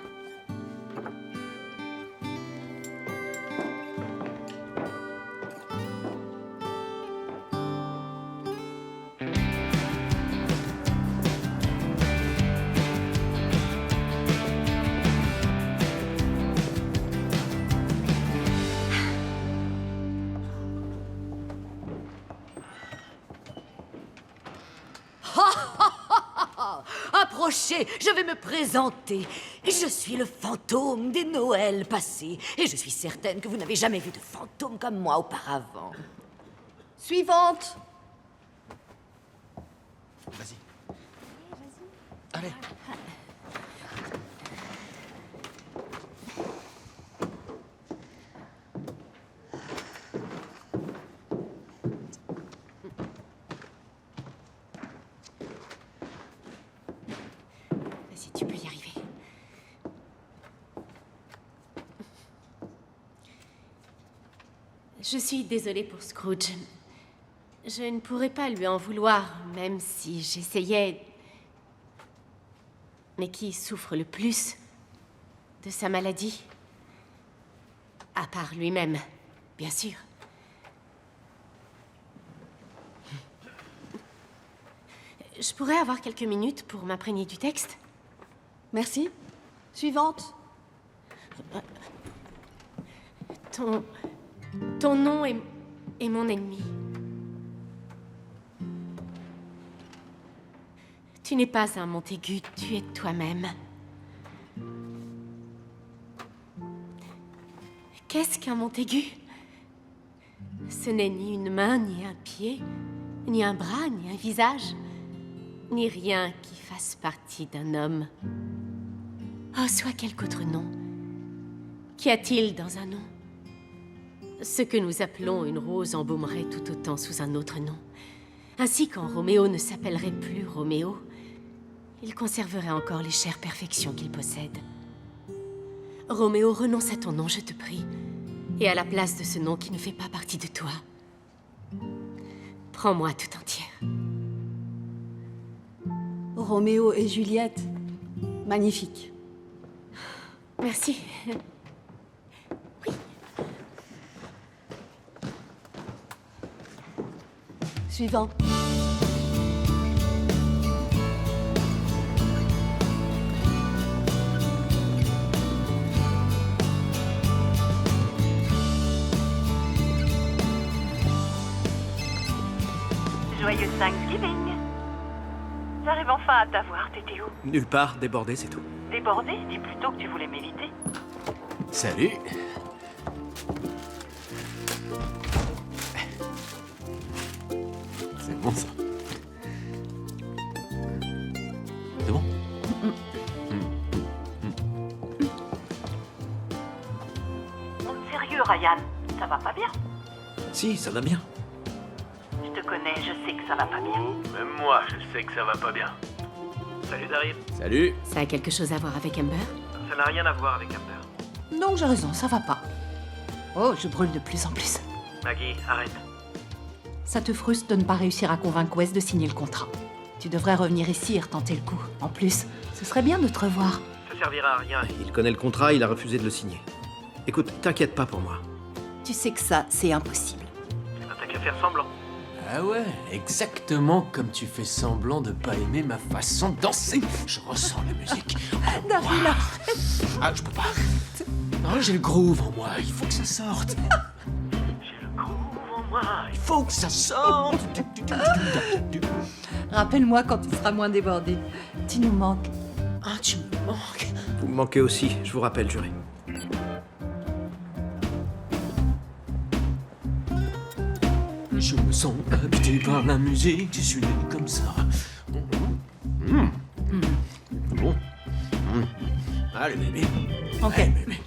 Speaker 11: m'approcher, je vais me présenter. Je suis le fantôme des Noëls passés. Et je suis certaine que vous n'avez jamais vu de fantôme comme moi auparavant.
Speaker 12: Suivante.
Speaker 7: Vas-y. Allez.
Speaker 4: Vas-y, tu peux y arriver. Je suis désolée pour Scrooge. Je ne pourrais pas lui en vouloir, même si j'essayais. Mais qui souffre le plus de sa maladie? À part lui-même, bien sûr. Je pourrais avoir quelques minutes pour m'imprégner du texte?
Speaker 10: Merci. Suivante.
Speaker 4: Ton nom est mon ennemi. Tu n'es pas un Montaigu, tu es toi-même. Qu'est-ce qu'un Montaigu? Ce n'est ni une main, ni un pied, ni un bras, ni un visage, ni rien qui fasse partie d'un homme. Oh, soit quelque autre nom. Qu'y a-t-il dans un nom? Ce que nous appelons une rose embaumerait tout autant sous un autre nom. Ainsi, quand Roméo ne s'appellerait plus Roméo, il conserverait encore les chères perfections qu'il possède. Roméo, renonce à ton nom, je te prie, et à la place de ce nom qui ne fait pas partie de toi. Prends-moi tout entière.
Speaker 10: Roméo et Juliette. Magnifique.
Speaker 4: Merci.
Speaker 10: Suivant.
Speaker 13: Joyeux Thanksgiving. J'arrive enfin à t'avoir, t'étais où?
Speaker 6: Nulle part, débordé, c'est tout.
Speaker 13: Débordé? Dis plutôt que tu voulais m'éviter.
Speaker 9: Salut. C'est bon ça. C'est bon?
Speaker 13: Sérieux, Ryan, ça va pas bien?
Speaker 6: Si, ça va bien.
Speaker 13: Je te connais, je sais que ça va pas bien.
Speaker 14: Même moi, je sais que ça va pas bien. Salut Daryl.
Speaker 9: Salut.
Speaker 4: Ça a quelque chose à voir avec Amber?
Speaker 14: Ça n'a rien à voir avec Amber.
Speaker 12: Non, j'ai raison, ça va pas. Oh, je brûle de plus en plus.
Speaker 14: Maggie, arrête.
Speaker 12: Ça te frustre de ne pas réussir à convaincre Wes de signer le contrat. Tu devrais revenir ici et retenter le coup. En plus, ce serait bien de te revoir.
Speaker 14: Ça servira à rien.
Speaker 6: Il connaît le contrat, il a refusé de le signer. Écoute, t'inquiète pas pour moi.
Speaker 12: Tu sais que ça, c'est impossible.
Speaker 14: T'as qu'à faire semblant.
Speaker 9: Ah ouais, exactement comme tu fais semblant de pas aimer ma façon de danser. Je ressens la musique.
Speaker 12: Daryl,
Speaker 9: Ah, je peux pas. Non, j'ai le groove en moi, il faut que ça sorte.
Speaker 14: J'ai le groove en moi.
Speaker 9: Il faut que ça sorte.
Speaker 12: rappelle-moi quand tu seras moins débordé. Tu nous manques.
Speaker 9: Ah, tu me manques.
Speaker 6: Vous me manquez aussi, je vous rappelle, juré.
Speaker 9: Je me sens habité par la musique, je suis né comme ça. Bon. Allez, bébé.
Speaker 12: Ok.
Speaker 9: Allez, bébé.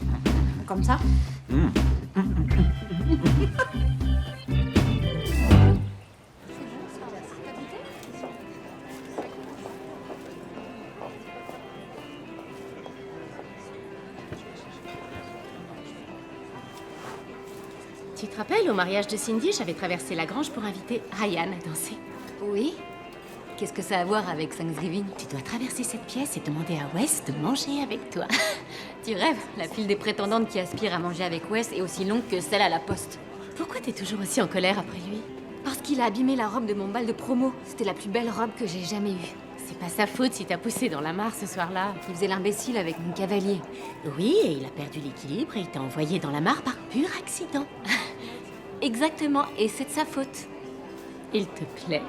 Speaker 12: Comme ça
Speaker 4: Tu te rappelles, au mariage de Cindy, j'avais traversé la grange pour inviter Ryan à danser.
Speaker 3: Oui? Qu'est-ce que ça a à voir avec Thanksgiving?
Speaker 4: Tu dois traverser cette pièce et demander à Wes de manger avec toi.
Speaker 3: Tu rêves, la file des prétendantes qui aspirent à manger avec Wes est aussi longue que celle à la poste.
Speaker 4: Pourquoi t'es toujours aussi en colère après lui?
Speaker 3: Parce qu'il a abîmé la robe de mon bal de promo. C'était la plus belle robe que j'ai jamais eue.
Speaker 4: C'est pas sa faute si t'as poussé dans la mare ce soir-là.
Speaker 3: Il faisait l'imbécile avec mon cavalier.
Speaker 4: Oui, et il a perdu l'équilibre et il t'a envoyé dans la mare par pur accident.
Speaker 3: Exactement, et c'est de sa faute.
Speaker 4: Il te plaît?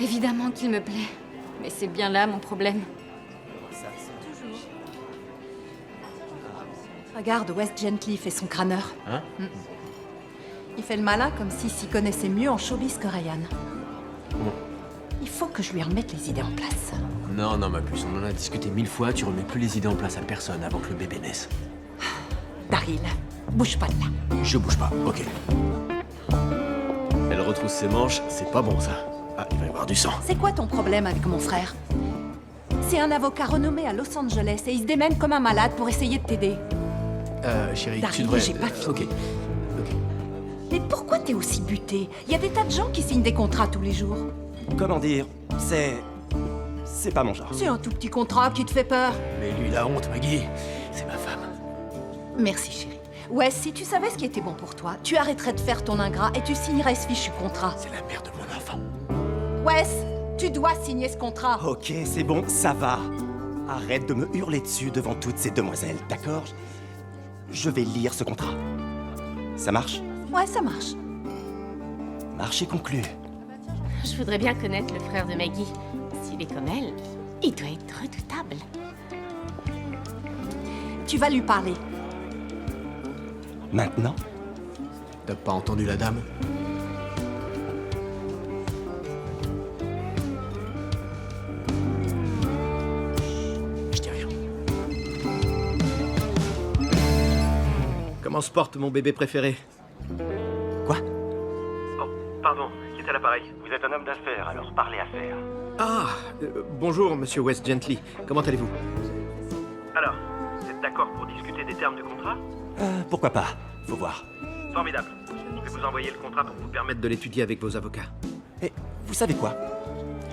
Speaker 3: Évidemment qu'il me plaît. Mais c'est bien là mon problème.
Speaker 12: Regarde, Wes Gently fait son crâneur.
Speaker 9: Hein?
Speaker 12: Il fait le malin comme s'il s'y connaissait mieux en showbiz que Ryan.
Speaker 9: Bon.
Speaker 12: Il faut que je lui remette les idées en place.
Speaker 9: Non, non, ma puce, on en a discuté 1000 fois, tu remets plus les idées en place à personne avant que le bébé naisse.
Speaker 12: Daryl, bouge pas de là.
Speaker 9: Je bouge pas, ok. Elle retrousse ses manches, c'est pas bon ça. Ah, il va y avoir du sang.
Speaker 12: C'est quoi ton problème avec mon frère? C'est un avocat renommé à Los Angeles et il se démène comme un malade pour essayer de t'aider.
Speaker 9: Chérie,
Speaker 12: Daryl,
Speaker 9: tu devrais...
Speaker 12: j'ai pas fini.
Speaker 9: Ok.
Speaker 12: Mais pourquoi t'es aussi buté? Il y a des tas de gens qui signent des contrats tous les jours.
Speaker 2: Comment dire, c'est pas mon genre.
Speaker 12: C'est un tout petit contrat qui te fait peur.
Speaker 9: Mais lui, la honte, Maggie, c'est ma femme.
Speaker 12: Merci, chérie. Ouais, si tu savais ce qui était bon pour toi, tu arrêterais de faire ton ingrat et tu signerais ce fichu contrat.
Speaker 9: C'est la mère de mon enfant.
Speaker 12: Wes, tu dois signer ce contrat.
Speaker 2: Ok, c'est bon, ça va. Arrête de me hurler dessus devant toutes ces demoiselles, d'accord? Je vais lire ce contrat. Ça marche?
Speaker 12: Ouais, ça marche.
Speaker 2: Marché conclu.
Speaker 4: Je voudrais bien connaître le frère de Maggie. S'il est comme elle, il doit être redoutable.
Speaker 12: Tu vas lui parler.
Speaker 2: Maintenant?
Speaker 9: T'as pas entendu la dame? Je dis rien.
Speaker 6: Comment se porte mon bébé préféré?
Speaker 2: Quoi?
Speaker 14: Oh, pardon, qui est à l'appareil?
Speaker 2: Vous êtes un homme d'affaires, alors parlez affaires.
Speaker 6: Ah, bonjour, monsieur Wes Gently. Comment allez-vous?
Speaker 14: Alors, vous êtes d'accord pour discuter des termes du contrat?
Speaker 2: Pourquoi pas? Faut voir.
Speaker 14: Formidable. Je vais vous envoyer le contrat pour vous permettre
Speaker 6: De l'étudier avec vos avocats.
Speaker 2: Et vous savez quoi?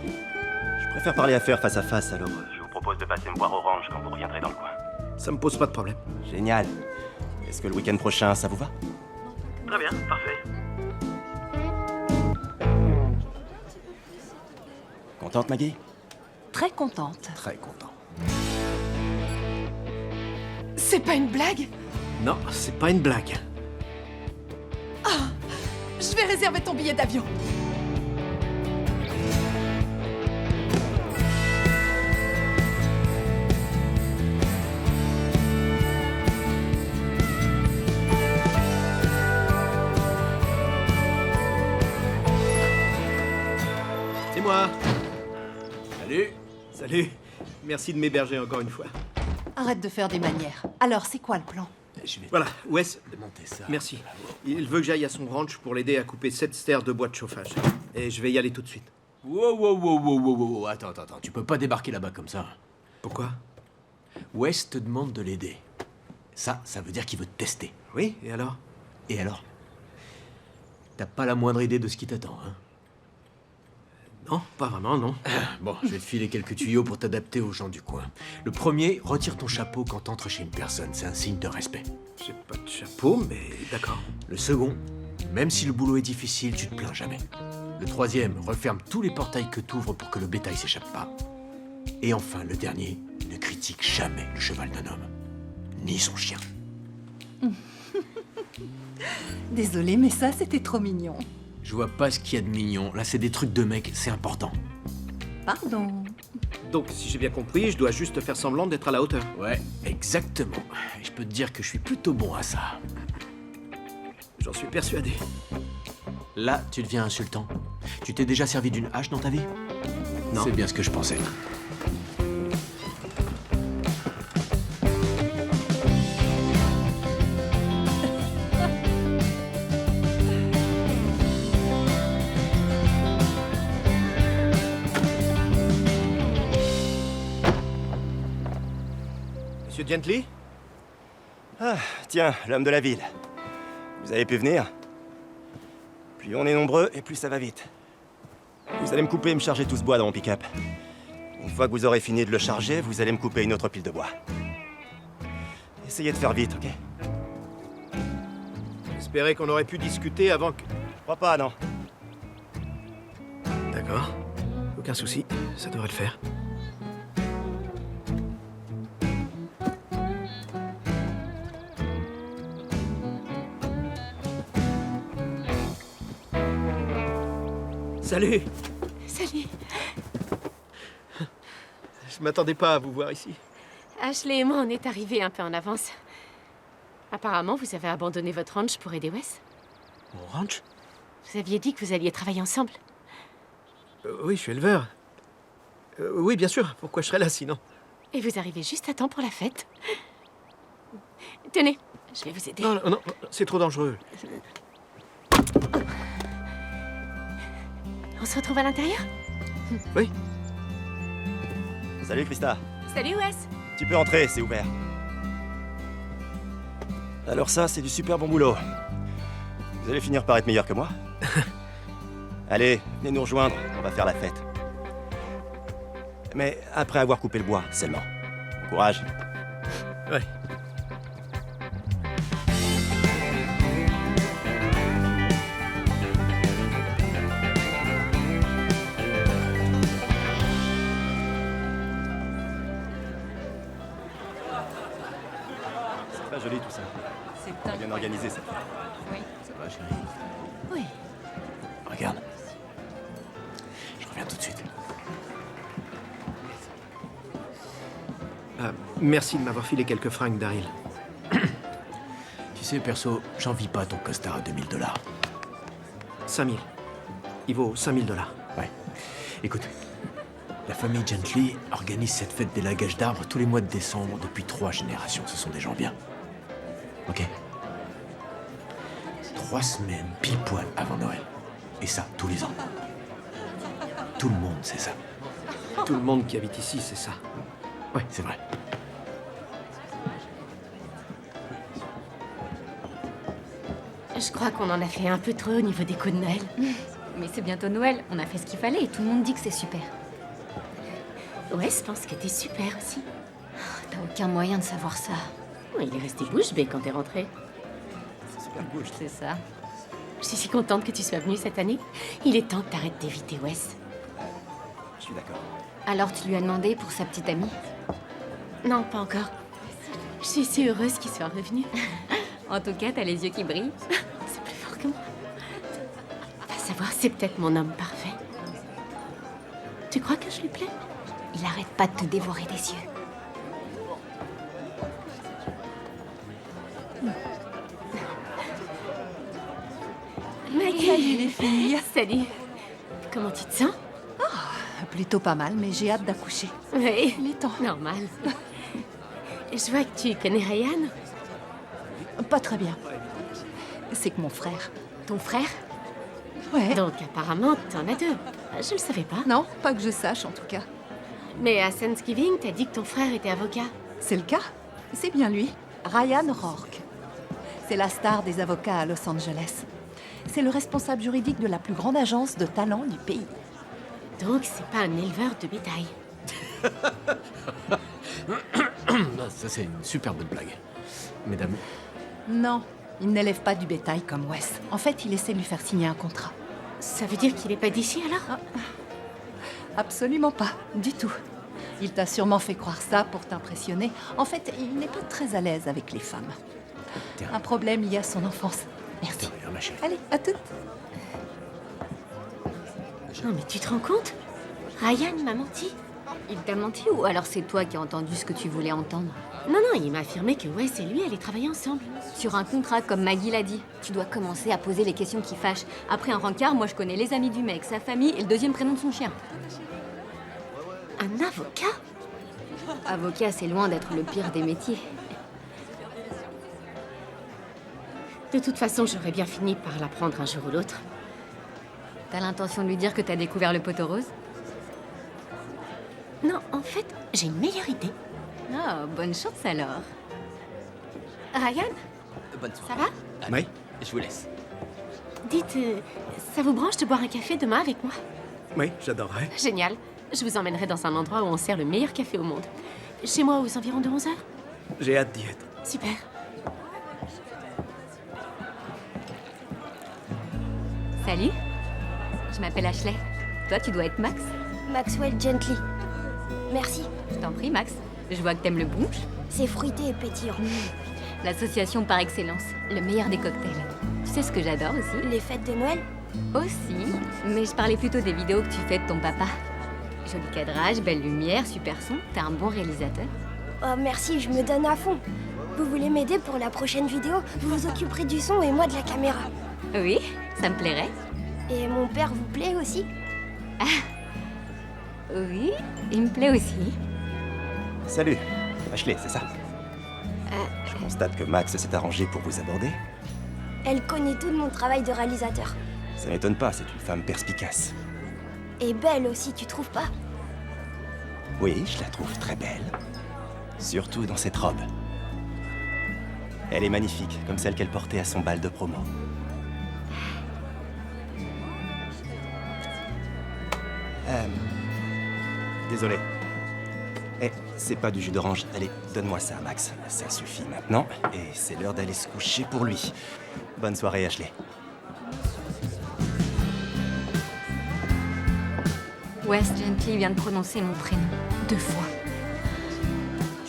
Speaker 2: Je préfère parler affaires face à face, alors je vous propose de passer me voir Orange quand vous reviendrez dans le coin.
Speaker 6: Ça me pose pas de problème.
Speaker 2: Génial. Est-ce que le week-end prochain, ça vous va?
Speaker 14: Très bien, parfait.
Speaker 2: Contente, Maggie?
Speaker 12: Très contente.
Speaker 9: Très content.
Speaker 12: C'est pas une blague?
Speaker 6: Non, c'est pas une blague.
Speaker 12: Ah, je vais réserver ton billet d'avion.
Speaker 6: C'est moi.
Speaker 9: Salut.
Speaker 6: Salut. Merci de m'héberger encore une fois.
Speaker 12: Arrête de faire des manières. Alors, c'est quoi le plan?
Speaker 9: Je vais
Speaker 6: Voilà, Wes,
Speaker 9: monter ça.
Speaker 6: merci. Il veut que j'aille à son ranch pour l'aider à couper 7 stères de bois de chauffage. Et je vais y aller tout de suite.
Speaker 9: Wow. Attends. Tu peux pas débarquer là-bas comme ça.
Speaker 6: Pourquoi?
Speaker 9: Wes te demande de l'aider. Ça veut dire qu'il veut te tester.
Speaker 6: Oui, et alors?
Speaker 9: Et alors? T'as pas la moindre idée de ce qui t'attend, hein?
Speaker 6: Non, pas vraiment, non.
Speaker 9: Bon, je vais te filer quelques tuyaux pour t'adapter aux gens du coin. Le premier, retire ton chapeau quand t'entres chez une personne. C'est un signe de respect.
Speaker 6: J'ai pas de chapeau, mais d'accord.
Speaker 9: Le second, même si le boulot est difficile, tu te plains jamais. Le troisième, referme tous les portails que t'ouvres pour que le bétail s'échappe pas. Et enfin, le dernier, ne critique jamais le cheval d'un homme. Ni son chien.
Speaker 12: Désolée, mais ça, c'était trop mignon.
Speaker 9: Je vois pas ce qu'il y a de mignon. Là, c'est des trucs de mec, c'est important.
Speaker 12: Pardon.
Speaker 6: Donc, si j'ai bien compris, je dois juste faire semblant d'être à la hauteur.
Speaker 9: Ouais, exactement. Et je peux te dire que je suis plutôt bon à ça.
Speaker 6: J'en suis persuadé.
Speaker 9: Là, tu deviens insultant. Tu t'es déjà servi d'une hache dans ta vie?
Speaker 6: Non.
Speaker 9: C'est bien ce que je pensais.
Speaker 6: Monsieur Gently?
Speaker 2: Ah, tiens, l'homme de la ville. Vous avez pu venir? Plus on est nombreux, et plus ça va vite. Vous allez me couper et me charger tout ce bois dans mon pick-up. Une fois que vous aurez fini de le charger, vous allez me couper une autre pile de bois. Essayez de faire vite, ok?
Speaker 6: J'espérais qu'on aurait pu discuter avant que...
Speaker 2: Je crois pas, non.
Speaker 6: D'accord. Aucun souci, ça devrait le faire. Salut!
Speaker 4: Salut.
Speaker 6: Je m'attendais pas à vous voir ici.
Speaker 4: Ashley et moi, on est arrivés un peu en avance. Apparemment, vous avez abandonné votre ranch pour aider Wes.
Speaker 6: Mon ranch?
Speaker 4: Vous aviez dit que vous alliez travailler ensemble.
Speaker 6: Oui, je suis éleveur. Oui, bien sûr. Pourquoi je serais là sinon?
Speaker 4: Et vous arrivez juste à temps pour la fête. Tenez, je vais vous aider.
Speaker 6: Non, non, non, c'est trop dangereux.
Speaker 4: On se retrouve à l'intérieur?
Speaker 6: Oui.
Speaker 2: Salut, Krista.
Speaker 4: Salut, Wes.
Speaker 2: Tu peux entrer, c'est ouvert. Alors ça, c'est du super bon boulot. Vous allez finir par être meilleur que moi. Allez, venez nous rejoindre, on va faire la fête. Mais après avoir coupé le bois, seulement. Bon courage.
Speaker 6: Ouais.
Speaker 2: C'est pas joli tout ça. C'est bien organisé ça.
Speaker 3: Oui.
Speaker 2: Ça va, chérie?
Speaker 3: Oui.
Speaker 9: Regarde. Je reviens tout de suite.
Speaker 6: Merci de m'avoir filé quelques fringues, Daryl.
Speaker 9: Tu sais, perso, j'envie pas ton costard à 2000 $.
Speaker 6: 5000. Il vaut 5000 $.
Speaker 9: Ouais. Écoute, la famille Gently organise cette fête d'élagage d'arbres tous les mois de décembre depuis 3 générations. Ce sont des gens bien. Ok? 3 semaines pile poil avant Noël. Et ça, tous les ans. Tout le monde sait ça.
Speaker 6: Tout le monde qui habite ici, c'est ça.
Speaker 9: Ouais, c'est vrai.
Speaker 4: Je crois qu'on en a fait un peu trop au niveau des coups de Noël.
Speaker 3: Mais c'est bientôt Noël, on a fait ce qu'il fallait et tout le monde dit que c'est super.
Speaker 4: Wes pense que t'es super aussi.
Speaker 3: T'as aucun moyen de savoir ça.
Speaker 4: Il est resté bouche bée quand t'es rentré.
Speaker 2: C'est super cool.
Speaker 3: C'est ça.
Speaker 4: Je suis si contente que tu sois venue cette année. Il est temps que t'arrêtes d'éviter Wes.
Speaker 2: Je suis d'accord.
Speaker 3: Alors tu lui as demandé pour sa petite amie?
Speaker 4: Non, pas encore. Je suis si heureuse qu'il soit revenu.
Speaker 3: En tout cas, t'as les yeux qui brillent.
Speaker 4: C'est plus fort que moi. Va savoir, c'est peut-être mon homme parfait. Tu crois que je lui plais?
Speaker 3: Il arrête pas de te dévorer des yeux.
Speaker 4: Salut les filles. Salut. Comment tu te sens?
Speaker 12: Plutôt pas mal, mais j'ai hâte d'accoucher.
Speaker 4: Oui.
Speaker 12: Il est temps.
Speaker 4: Normal. Je vois que tu connais Ryan.
Speaker 12: Pas très bien. C'est que mon frère.
Speaker 4: Ton frère?
Speaker 12: Ouais.
Speaker 4: Donc apparemment, t'en as 2. Je le savais pas.
Speaker 12: Non, pas que je sache en tout cas.
Speaker 4: Mais à Thanksgiving, t'as dit que ton frère était avocat.
Speaker 12: C'est le cas. C'est bien lui. Ryan Rourke. C'est la star des avocats à Los Angeles. C'est le responsable juridique de la plus grande agence de talent du pays.
Speaker 4: Donc c'est pas un éleveur de bétail.
Speaker 9: Ça, c'est une super bonne blague. Mesdames,
Speaker 12: Non, il n'élève pas du bétail comme Wes. En fait, il essaie de lui faire signer un contrat.
Speaker 4: Ça veut dire qu'il est pas d'ici alors?
Speaker 12: Absolument pas, du tout. Il t'a sûrement fait croire ça pour t'impressionner. En fait, il n'est pas très à l'aise avec les femmes.
Speaker 9: Tiens.
Speaker 12: Un problème lié à son enfance. Merci.
Speaker 9: rien, ma chérie.
Speaker 12: Allez, à toutes.
Speaker 4: Non mais tu te rends compte? Ryan m'a menti.
Speaker 3: Il t'a menti ou alors c'est toi qui as entendu ce que tu voulais entendre?
Speaker 4: Non, il m'a affirmé que Wes et lui allaient travailler ensemble.
Speaker 3: Sur un contrat, comme Maggie l'a dit, tu dois commencer à poser les questions qui fâchent. Après un rencard, moi je connais les amis du mec, sa famille et le deuxième prénom de son chien.
Speaker 4: Un avocat?
Speaker 3: Avocat, c'est loin d'être le pire des métiers.
Speaker 4: De toute façon, j'aurais bien fini par l'apprendre un jour ou l'autre.
Speaker 3: T'as l'intention de lui dire que t'as découvert le poteau rose?
Speaker 4: Non, en fait, j'ai une meilleure idée.
Speaker 3: Oh, bonne chance alors.
Speaker 4: Ryan,
Speaker 2: Bonne
Speaker 4: ça
Speaker 2: soirée.
Speaker 4: va?
Speaker 6: Oui.
Speaker 2: Je vous laisse.
Speaker 4: Dites, ça vous branche de boire un café demain avec moi?
Speaker 6: Oui, j'adorerais.
Speaker 4: Génial. Je vous emmènerai dans un endroit où on sert le meilleur café au monde. Chez moi, aux environs de 11h.
Speaker 6: J'ai hâte d'y être.
Speaker 4: Super.
Speaker 3: Salut. Je m'appelle Ashley. Toi, tu dois être Max?
Speaker 15: Maxwell Gently. Merci.
Speaker 3: Je t'en prie, Max. Je vois que t'aimes le punch.
Speaker 15: C'est fruité et pétillant.
Speaker 3: L'association par excellence. Le meilleur des cocktails. Tu sais ce que j'adore aussi?
Speaker 15: Les fêtes de Noël?
Speaker 3: Aussi. Mais je parlais plutôt des vidéos que tu fais de ton papa. Joli cadrage, belle lumière, super son. T'es un bon réalisateur.
Speaker 15: Oh, merci, je me donne à fond. Vous voulez m'aider pour la prochaine vidéo? Vous vous occuperez du son et moi de la caméra.
Speaker 3: Oui, ça me plairait.
Speaker 15: Et mon père vous plaît aussi?
Speaker 3: Oui, il me plaît aussi.
Speaker 2: Salut, Ashley, c'est ça? Je constate que Max s'est arrangé pour vous aborder.
Speaker 15: Elle connaît tout de mon travail de réalisateur.
Speaker 2: Ça m'étonne pas, c'est une femme perspicace.
Speaker 15: Et belle aussi, tu trouves pas?
Speaker 2: Oui, je la trouve très belle. Surtout dans cette robe. Elle est magnifique, comme celle qu'elle portait à son bal de promo. Désolé. Eh, c'est pas du jus d'orange. Allez, donne-moi ça, Max. Ça suffit maintenant. Et c'est l'heure d'aller se coucher pour lui. Bonne soirée, Ashley.
Speaker 3: Wes Gently vient de prononcer mon prénom 2 fois.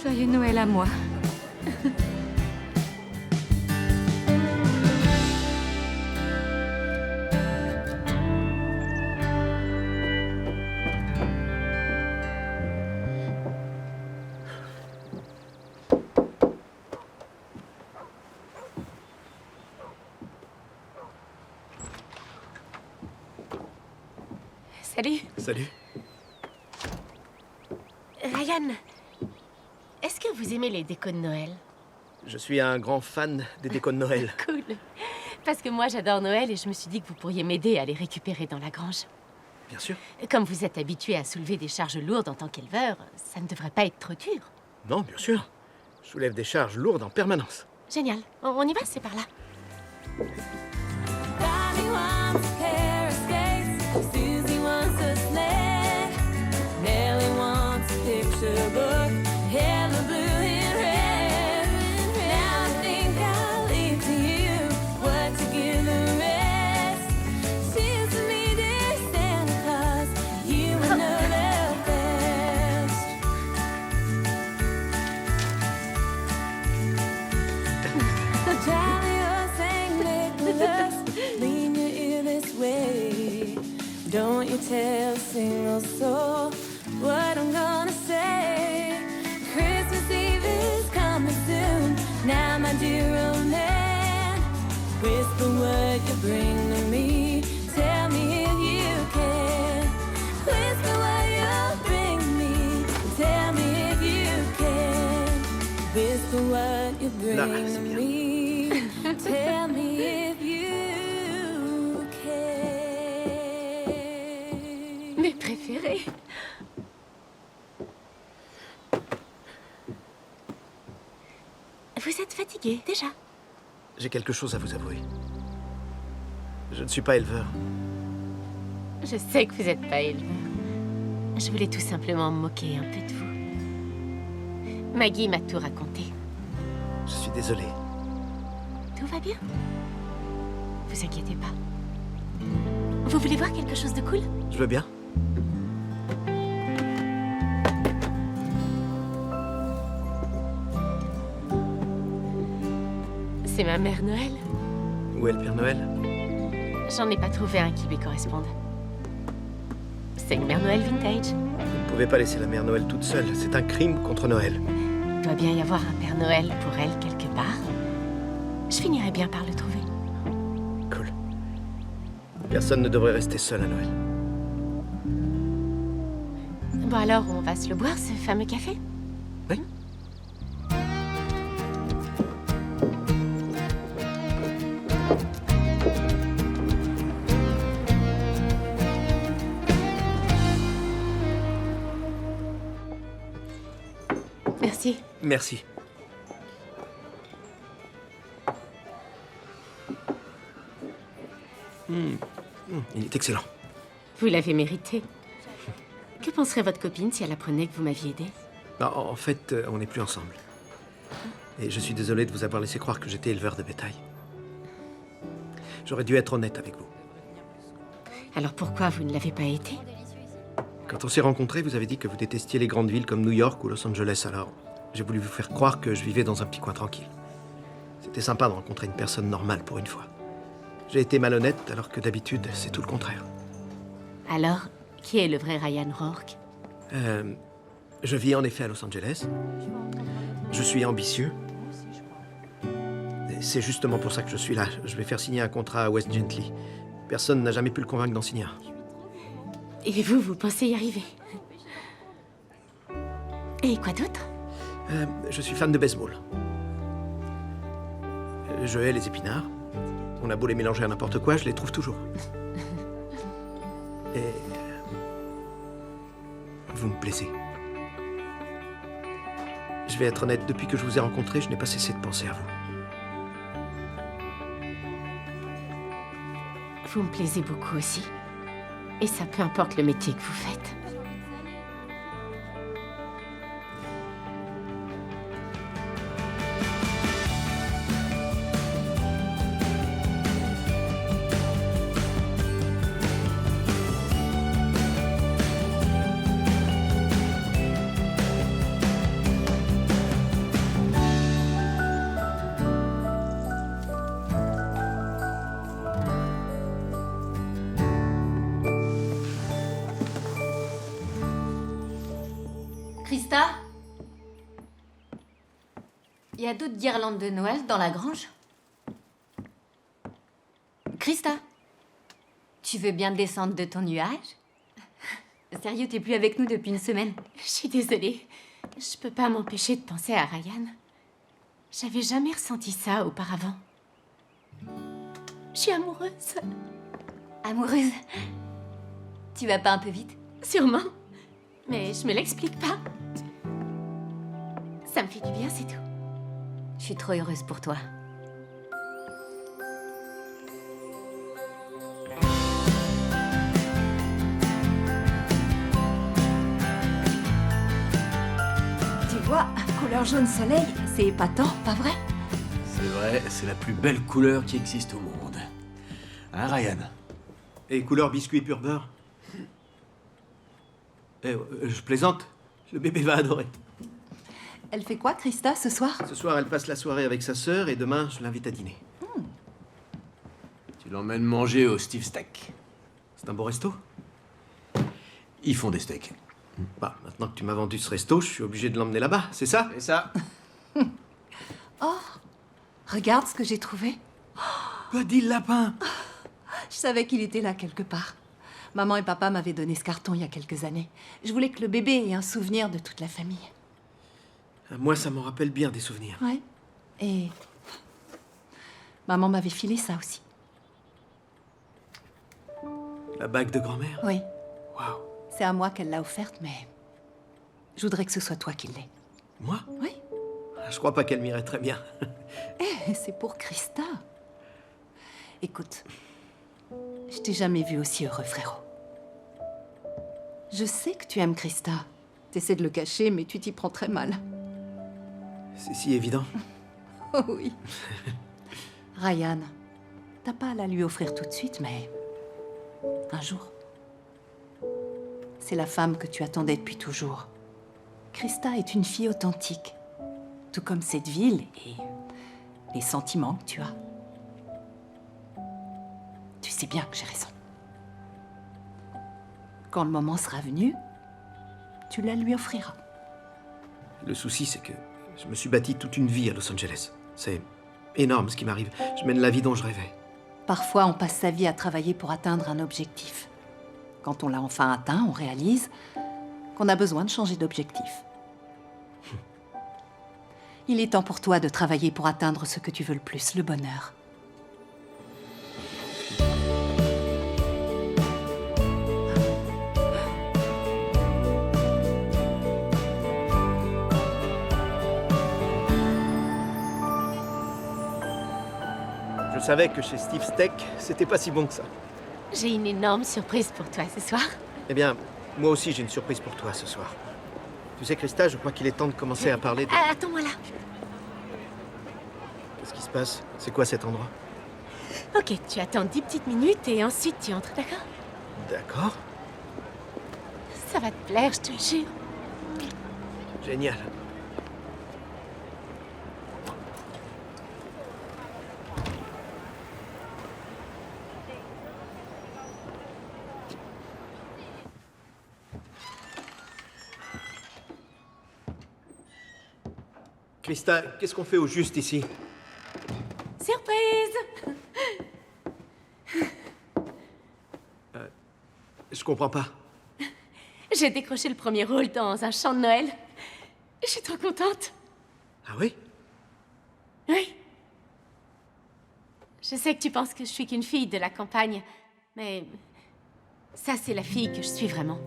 Speaker 3: Joyeux Noël à moi.
Speaker 4: Salut.
Speaker 6: Salut.
Speaker 4: Ryan, est-ce que vous aimez les décos de Noël?
Speaker 6: Je suis un grand fan des décos de Noël.
Speaker 4: Cool. Parce que moi, j'adore Noël et je me suis dit que vous pourriez m'aider à les récupérer dans la grange.
Speaker 6: Bien sûr.
Speaker 4: Comme vous êtes habitué à soulever des charges lourdes en tant qu'éleveur, ça ne devrait pas être trop dur.
Speaker 6: Non, bien sûr. Je soulève des charges lourdes en permanence.
Speaker 4: Génial. On y va, c'est par là.
Speaker 8: Daddy wants a pair of skates. Susie wants a sled. Nellie wants a picture book. Yellow, blue, and red. Now I think I'll leave to you what to give the rest. Choose me, dear Santa Claus. You will know the best. Jolly old Saint Nicholas, lean your ear this way. Don't you tell a single soul what I'm gonna say. Christmas Eve is coming soon. Now, my dear old man, whisper what you bring to me. Tell me if you can. Whisper what you bring me. Tell me if you can. Whisper what you bring to me. Tell me if you can.
Speaker 4: Mes préférés. Vous êtes fatigué, déjà?
Speaker 6: J'ai quelque chose à vous avouer. Je ne suis pas éleveur.
Speaker 4: Je sais que vous n'êtes pas éleveur. Je voulais tout simplement me moquer un peu de vous. Maggie m'a tout raconté.
Speaker 6: Je suis désolé.
Speaker 4: Tout va bien? Vous inquiétez pas. Vous voulez voir quelque chose de cool?
Speaker 6: Je veux bien.
Speaker 4: C'est ma mère Noël.
Speaker 6: Où est le Père Noël?
Speaker 4: J'en ai pas trouvé un qui lui corresponde. C'est une mère Noël vintage.
Speaker 6: Vous ne pouvez pas laisser la mère Noël toute seule. C'est un crime contre Noël.
Speaker 4: Il doit bien y avoir un Père Noël pour elle quelque part. Je finirai bien par le trouver.
Speaker 6: Cool. Personne ne devrait rester seul à Noël.
Speaker 4: Bon alors, on va se le boire, ce fameux café?
Speaker 6: Oui.
Speaker 4: Merci.
Speaker 6: Merci. Il est excellent.
Speaker 4: Vous l'avez mérité. Que penserait votre copine si elle apprenait que vous m'aviez aidé?
Speaker 6: En fait, on n'est plus ensemble. Et je suis désolé de vous avoir laissé croire que j'étais éleveur de bétail. J'aurais dû être honnête avec vous.
Speaker 4: Alors pourquoi vous ne l'avez pas été?
Speaker 6: Quand on s'est rencontrés, vous avez dit que vous détestiez les grandes villes comme New York ou Los Angeles, alors j'ai voulu vous faire croire que je vivais dans un petit coin tranquille. C'était sympa de rencontrer une personne normale pour une fois. J'ai été malhonnête alors que d'habitude, c'est tout le contraire.
Speaker 4: Alors, qui est le vrai Ryan Rourke?
Speaker 6: Je vis en effet à Los Angeles. Je suis ambitieux. Et c'est justement pour ça que je suis là. Je vais faire signer un contrat à West Gently. Personne n'a jamais pu le convaincre d'en signer un.
Speaker 4: Et vous, vous pensez y arriver? Et quoi d'autre?
Speaker 6: Je suis fan de baseball. Je hais les épinards. On a beau les mélanger à n'importe quoi, je les trouve toujours. Et... vous me plaisez. Je vais être honnête, depuis que je vous ai rencontré, je n'ai pas cessé de penser à vous.
Speaker 4: Vous me plaisez beaucoup aussi. Et ça peu importe le métier que vous faites.
Speaker 3: Krista? Il y a d'autres guirlandes de Noël dans la grange? Krista? Tu veux bien descendre de ton nuage? Sérieux, t'es plus avec nous depuis une semaine.
Speaker 4: Je suis désolée. Je peux pas m'empêcher de penser à Ryan. J'avais jamais ressenti ça auparavant. Je suis amoureuse.
Speaker 3: Amoureuse? Tu vas pas un peu vite?
Speaker 4: Sûrement. Mais je me l'explique pas. Ça me fait du bien, c'est tout.
Speaker 3: Je suis trop heureuse pour toi.
Speaker 12: Tu vois, couleur jaune soleil, c'est épatant, pas vrai?
Speaker 9: C'est vrai, c'est la plus belle couleur qui existe au monde. Hein, Ryan?
Speaker 6: Et couleur biscuit pur beurre. Je plaisante. Le bébé va adorer.
Speaker 12: Elle fait quoi, Krista, ce soir?
Speaker 6: Ce soir, elle passe la soirée avec sa sœur et demain, je l'invite à dîner.
Speaker 9: Tu l'emmènes manger au Steve Steak.
Speaker 6: C'est un beau resto?
Speaker 9: Ils font des steaks.
Speaker 6: Bah, maintenant que tu m'as vendu ce resto, je suis obligé de l'emmener là-bas, c'est ça?
Speaker 9: C'est ça.
Speaker 12: Oh, regarde ce que j'ai trouvé.
Speaker 6: Quoi dit le lapin?
Speaker 12: Je savais qu'il était là quelque part. Maman et papa m'avaient donné ce carton il y a quelques années. Je voulais que le bébé ait un souvenir de toute la famille.
Speaker 6: Moi, ça me rappelle bien des souvenirs.
Speaker 12: Ouais. Et maman m'avait filé ça aussi.
Speaker 6: La bague de grand-mère?
Speaker 12: Oui.
Speaker 6: Waouh.
Speaker 12: C'est à moi qu'elle l'a offerte, mais je voudrais que ce soit toi qui l'aies.
Speaker 6: Moi?
Speaker 12: Oui.
Speaker 6: Je crois pas qu'elle m'irait très bien.
Speaker 12: Eh, c'est pour Krista. Écoute, je t'ai jamais vu aussi heureux, frérot. Je sais que tu aimes Krista. T'essaies de le cacher, mais tu t'y prends très mal.
Speaker 6: C'est si évident.
Speaker 12: Oh oui. Ryan, t'as pas à la lui offrir tout de suite, mais un jour. C'est la femme que tu attendais depuis toujours. Krista est une fille authentique, tout comme cette ville et les sentiments que tu as. Tu sais bien que j'ai raison. Quand le moment sera venu, tu la lui offriras.
Speaker 6: Le souci, c'est que je me suis bâti toute une vie à Los Angeles. C'est énorme ce qui m'arrive. Je mène la vie dont je rêvais.
Speaker 12: Parfois, on passe sa vie à travailler pour atteindre un objectif. Quand on l'a enfin atteint, on réalise qu'on a besoin de changer d'objectif. Il est temps pour toi de travailler pour atteindre ce que tu veux le plus, le bonheur.
Speaker 6: Je savais que chez Steve Steak, c'était pas si bon que ça.
Speaker 4: J'ai une énorme surprise pour toi ce soir.
Speaker 6: Eh bien, moi aussi, j'ai une surprise pour toi ce soir. Tu sais, Krista, je crois qu'il est temps de commencer à parler de...
Speaker 4: Attends-moi là.
Speaker 6: Qu'est-ce qui se passe? C'est quoi cet endroit?
Speaker 4: Ok, tu attends 10 petites minutes et ensuite tu entres, d'accord?
Speaker 6: D'accord.
Speaker 4: Ça va te plaire, je te le jure.
Speaker 6: Génial. Krista, qu'est-ce qu'on fait au juste ici?
Speaker 4: Surprise!
Speaker 6: Je comprends pas.
Speaker 4: J'ai décroché le premier rôle dans un chant de Noël. Je suis trop contente.
Speaker 6: Ah oui?
Speaker 4: Oui. Je sais que tu penses que je suis qu'une fille de la campagne, mais ça, c'est la fille que je suis vraiment.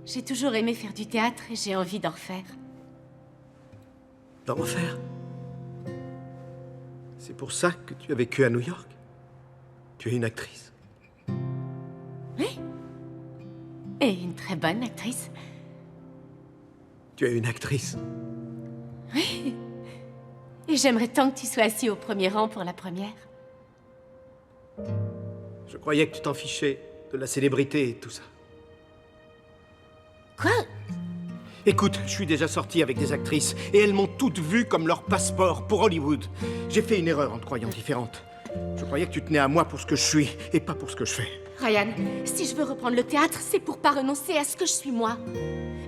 Speaker 4: J'ai toujours aimé faire du théâtre et j'ai envie d'en refaire.
Speaker 6: D'en refaire? C'est pour ça que tu as vécu à New York? Tu es une actrice?
Speaker 4: Oui. Et une très bonne actrice.
Speaker 6: Tu es une actrice?
Speaker 4: Oui. Et j'aimerais tant que tu sois assis au premier rang pour la première.
Speaker 6: Je croyais que tu t'en fichais de la célébrité et tout ça.
Speaker 4: Quoi?
Speaker 6: Écoute, je suis déjà sorti avec des actrices et elles m'ont toutes vu comme leur passeport pour Hollywood. J'ai fait une erreur en te croyant différente. Je croyais que tu tenais à moi pour ce que je suis et pas pour ce que je fais.
Speaker 4: Ryan, si je veux reprendre le théâtre, c'est pour pas renoncer à ce que je suis moi.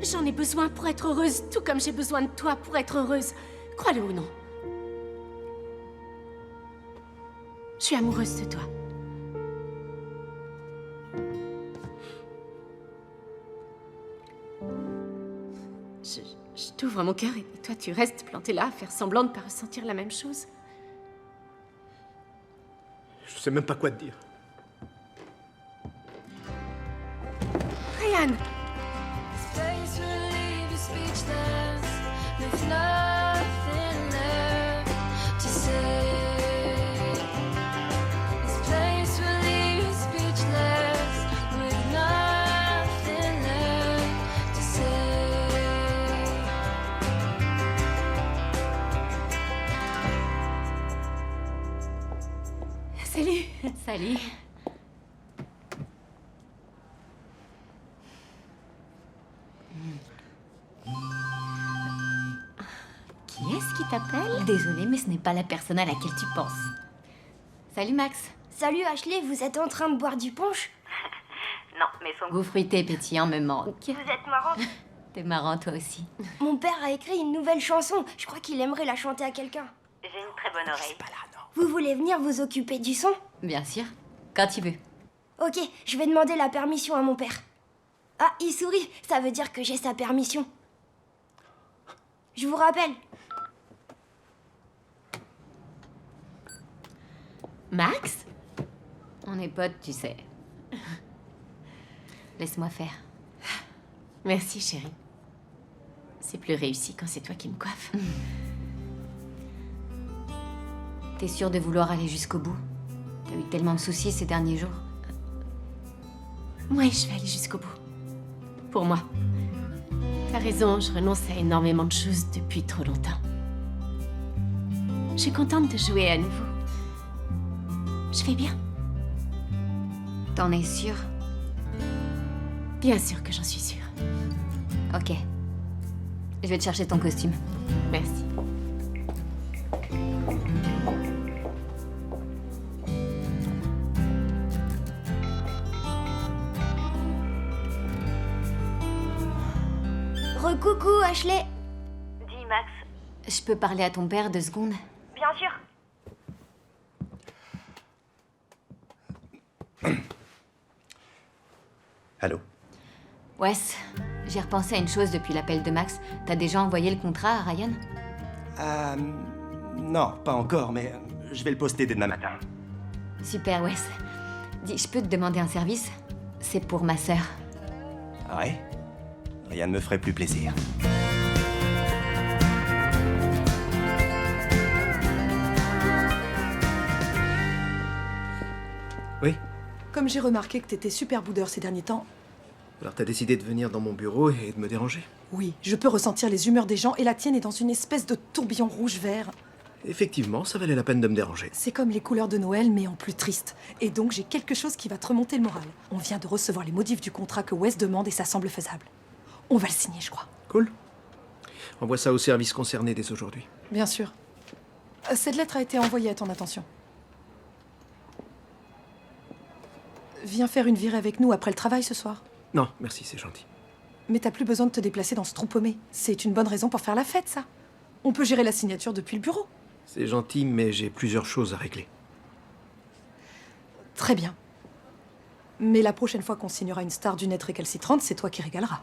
Speaker 4: J'en ai besoin pour être heureuse, tout comme j'ai besoin de toi pour être heureuse. Crois-le ou non. Je suis amoureuse de toi. Je t'ouvre mon cœur et toi tu restes planté là, à faire semblant de pas ressentir la même chose.
Speaker 6: Je sais même pas quoi te dire.
Speaker 4: Ryan! Salut!
Speaker 3: Salut.
Speaker 4: Qui est-ce qui t'appelle?
Speaker 3: Désolée, mais ce n'est pas la personne à laquelle tu penses. Salut Max.
Speaker 15: Salut Ashley, vous êtes en train de boire du punch?
Speaker 3: Non, mais son goût fruité et pétillant me manque.
Speaker 15: Vous êtes marrant.
Speaker 3: T'es marrant toi aussi.
Speaker 15: Mon père a écrit une nouvelle chanson. Je crois qu'il aimerait la chanter à quelqu'un.
Speaker 3: J'ai une très bonne oreille.
Speaker 15: Vous voulez venir vous occuper du son?
Speaker 3: Bien sûr, quand tu veux.
Speaker 15: Ok, je vais demander la permission à mon père. Ah, il sourit, ça veut dire que j'ai sa permission. Je vous rappelle.
Speaker 4: Max?
Speaker 3: On est potes, tu sais. Laisse-moi faire.
Speaker 4: Merci, chérie. C'est plus réussi quand c'est toi qui me coiffe.
Speaker 3: T'es sûre de vouloir aller jusqu'au bout? T'as eu tellement de soucis ces derniers jours.
Speaker 4: Oui, je vais aller jusqu'au bout. Pour moi. T'as raison, je renonce à énormément de choses depuis trop longtemps. Je suis contente de jouer à nouveau. Je vais bien.
Speaker 3: T'en es sûre?
Speaker 4: Bien sûr que j'en suis sûre.
Speaker 3: Ok. Je vais te chercher ton costume.
Speaker 4: Merci.
Speaker 15: Recoucou Ashley.
Speaker 3: Dis Max. Je peux parler à ton père 2 secondes?
Speaker 15: Bien sûr.
Speaker 2: Allô?
Speaker 3: Wes, j'ai repensé à une chose depuis l'appel de Max. T'as déjà envoyé le contrat à Ryan?
Speaker 2: Non, pas encore, mais je vais le poster dès demain matin.
Speaker 3: Super, Wes. Dis, je peux te demander un service? C'est pour ma sœur.
Speaker 2: Ah ouais? Rien ne me ferait plus plaisir.
Speaker 6: Oui?
Speaker 16: Comme j'ai remarqué que t'étais super boudeur ces derniers temps,
Speaker 6: Alors t'as décidé de venir dans mon bureau et de me déranger?
Speaker 16: oui, je peux ressentir les humeurs des gens et la tienne est dans une espèce de tourbillon rouge-vert.
Speaker 6: Effectivement, ça valait la peine de me déranger.
Speaker 16: C'est comme les couleurs de Noël, mais en plus triste. Et donc j'ai quelque chose qui va te remonter le moral. On vient de recevoir les modifs du contrat que Wes demande et ça semble faisable. On va le signer, je crois.
Speaker 6: Cool. Envoie ça au service concerné dès aujourd'hui.
Speaker 16: Bien sûr. Cette lettre a été envoyée à ton attention. Viens faire une virée avec nous après le travail ce soir.
Speaker 6: Non, merci, c'est gentil.
Speaker 16: Mais t'as plus besoin de te déplacer dans ce trou paumé. C'est une bonne raison pour faire la fête, ça. On peut gérer la signature depuis le bureau.
Speaker 6: C'est gentil, mais j'ai plusieurs choses à régler.
Speaker 16: Très bien. Mais la prochaine fois qu'on signera une star du net récalcitrante, c'est toi qui régaleras.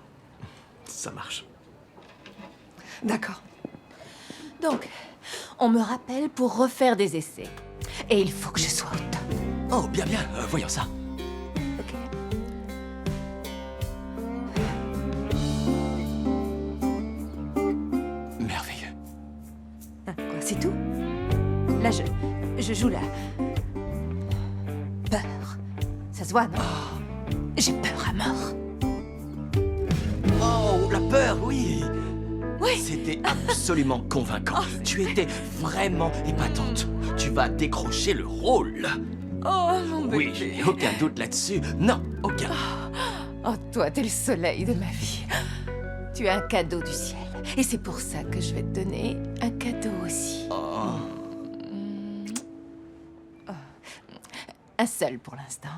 Speaker 6: Ça marche.
Speaker 16: D'accord.
Speaker 5: Donc, on me rappelle pour refaire des essais. Et il faut que je sois au top.
Speaker 2: Oh, bien, bien, voyons ça.
Speaker 5: Ok.
Speaker 2: Merveilleux.
Speaker 5: Quoi, c'est tout? Là, je joue la... peur. Ça se voit, non? J'ai peur à mort.
Speaker 2: Oh, la peur, oui.
Speaker 5: Oui.
Speaker 2: C'était absolument convaincant. Tu étais vraiment épatante. Tu vas décrocher le rôle.
Speaker 5: Oh, mon bébé.
Speaker 2: Oui, j'ai aucun doute là-dessus. Non, aucun.
Speaker 5: Oh, toi, t'es le soleil de ma vie. Tu es un cadeau du ciel. Et c'est pour ça que je vais te donner un cadeau aussi.
Speaker 2: Oh.
Speaker 5: Un seul pour l'instant.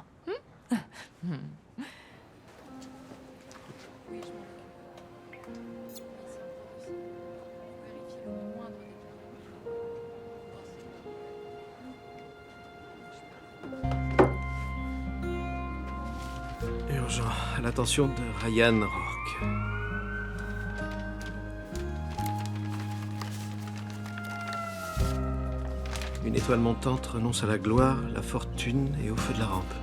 Speaker 6: Urgent, à l'attention de Ryan Rourke. Une étoile montante renonce à la gloire, la fortune et au feu de la rampe.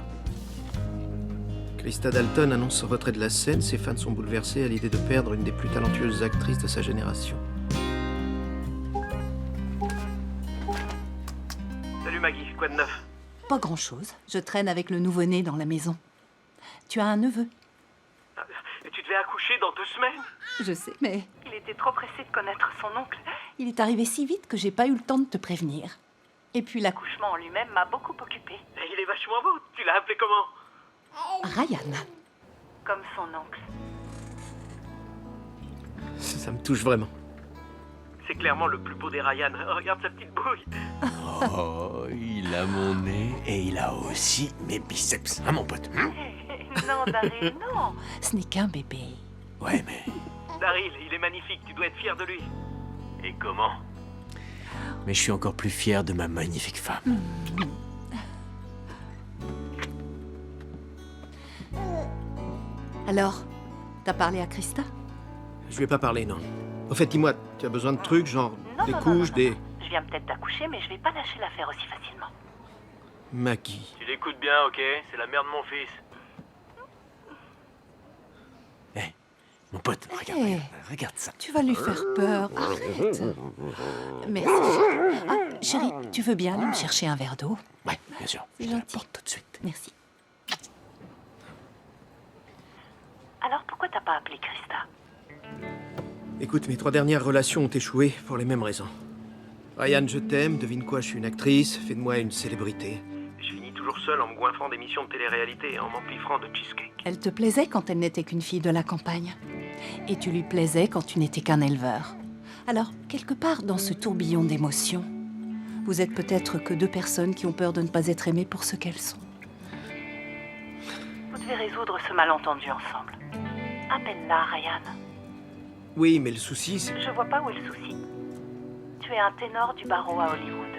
Speaker 6: Krista Dalton annonce son retrait de la scène. Ses fans sont bouleversés à l'idée de perdre une des plus talentueuses actrices de sa génération.
Speaker 14: Salut Maggie, quoi de neuf?
Speaker 12: Pas grand-chose. Je traîne avec le nouveau-né dans la maison. Tu as un neveu?
Speaker 14: Et tu devais accoucher dans 2 semaines?
Speaker 12: Je sais, mais
Speaker 13: Il était trop pressé de connaître son oncle.
Speaker 12: il est arrivé si vite que j'ai pas eu le temps de te prévenir. Et puis la
Speaker 13: L'accouchement en lui-même m'a beaucoup occupée.
Speaker 14: Et il est vachement beau. Tu l'as appelé comment?
Speaker 12: Ryan.
Speaker 13: Comme son oncle.
Speaker 6: Ça me touche vraiment.
Speaker 14: C'est clairement le plus beau des Ryan. Oh, regarde sa petite bouille.
Speaker 9: Oh, il a mon nez et il a aussi mes biceps, hein, mon pote?
Speaker 13: Non, Daryl, non.
Speaker 12: Ce n'est qu'un bébé.
Speaker 9: Ouais, mais...
Speaker 14: Daryl, il est magnifique. Tu dois être fier de lui. Et comment?
Speaker 9: Mais je suis encore plus fier de ma magnifique femme.
Speaker 12: Alors, t'as parlé à Krista?
Speaker 6: Je lui ai pas parlé, non. Au fait, dis-moi, tu as besoin de trucs, genre des couches, des...
Speaker 13: Je viens peut-être d'accoucher, mais je vais pas lâcher l'affaire aussi facilement.
Speaker 6: Maggie.
Speaker 14: Tu l'écoutes bien, ok? C'est la mère de mon fils.
Speaker 9: Mon pote, regarde,
Speaker 12: Hey.
Speaker 9: regarde ça.
Speaker 12: Tu vas lui faire peur. Arrête. Merci. Ah, chérie, tu veux bien aller me chercher un verre d'eau?
Speaker 9: Ouais, bien sûr.
Speaker 12: C'est
Speaker 9: Je te
Speaker 12: gentil.
Speaker 9: l'apporte tout de suite.
Speaker 12: Merci.
Speaker 13: Alors pourquoi t'as pas appelé Krista?
Speaker 6: Écoute, mes 3 dernières relations ont échoué pour les mêmes raisons. Ryan, je t'aime, devine quoi, je suis une actrice, fais de moi une célébrité.
Speaker 14: Je finis toujours seul en me goinfrant d'émissions de télé-réalité et en m'empiffrant de cheesecake.
Speaker 12: Elle te plaisait quand elle n'était qu'une fille de la campagne. Et tu lui plaisais quand tu n'étais qu'un éleveur. Alors, quelque part dans ce tourbillon d'émotions, vous êtes peut-être que 2 personnes qui ont peur de ne pas être aimées pour ce qu'elles sont.
Speaker 13: Vous devez résoudre ce malentendu ensemble. Appelle-la, Ryan.
Speaker 6: Oui, mais le souci, c'est...
Speaker 13: Je vois pas où est le souci. Tu es un ténor du barreau à Hollywood.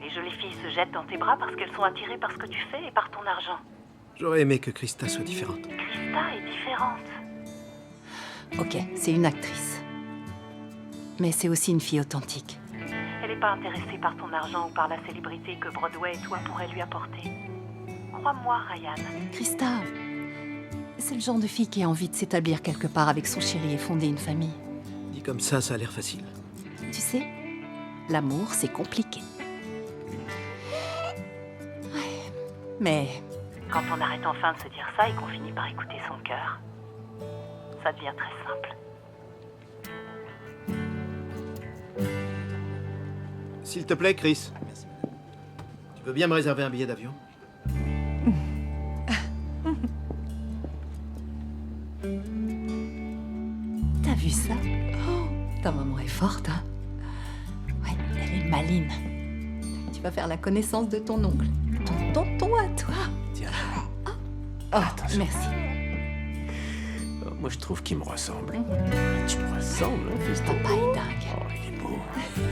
Speaker 13: Les jolies filles se jettent dans tes bras parce qu'elles sont attirées par ce que tu fais et par ton argent.
Speaker 6: J'aurais aimé que Krista soit différente.
Speaker 13: Krista est différente.
Speaker 12: Ok, c'est une actrice. Mais c'est aussi une fille authentique.
Speaker 13: Elle n'est pas intéressée par ton argent ou par la célébrité que Broadway et toi pourraient lui apporter. Crois-moi, Ryan.
Speaker 12: Krista, c'est le genre de fille qui a envie de s'établir quelque part avec son chéri et fonder une famille.
Speaker 6: Dit comme ça a l'air facile.
Speaker 12: Tu sais, l'amour, c'est compliqué. Ouais, mais
Speaker 13: Quand on arrête enfin de se dire ça et qu'on finit par écouter son cœur, ça devient très simple.
Speaker 6: S'il te plaît, Chris. Tu veux bien me réserver un billet d'avion?
Speaker 12: t'as vu ça? Oh, ta maman est forte, hein? Ouais, elle est maline. Tu vas faire la connaissance de ton oncle. Ton tonton à toi.
Speaker 9: Tiens.
Speaker 12: Oh, merci.
Speaker 9: Moi, je trouve qu'il me ressemble. Tu me ressembles, hein, fils de...
Speaker 12: Papa est dingue.
Speaker 9: Oh, il est beau. beau.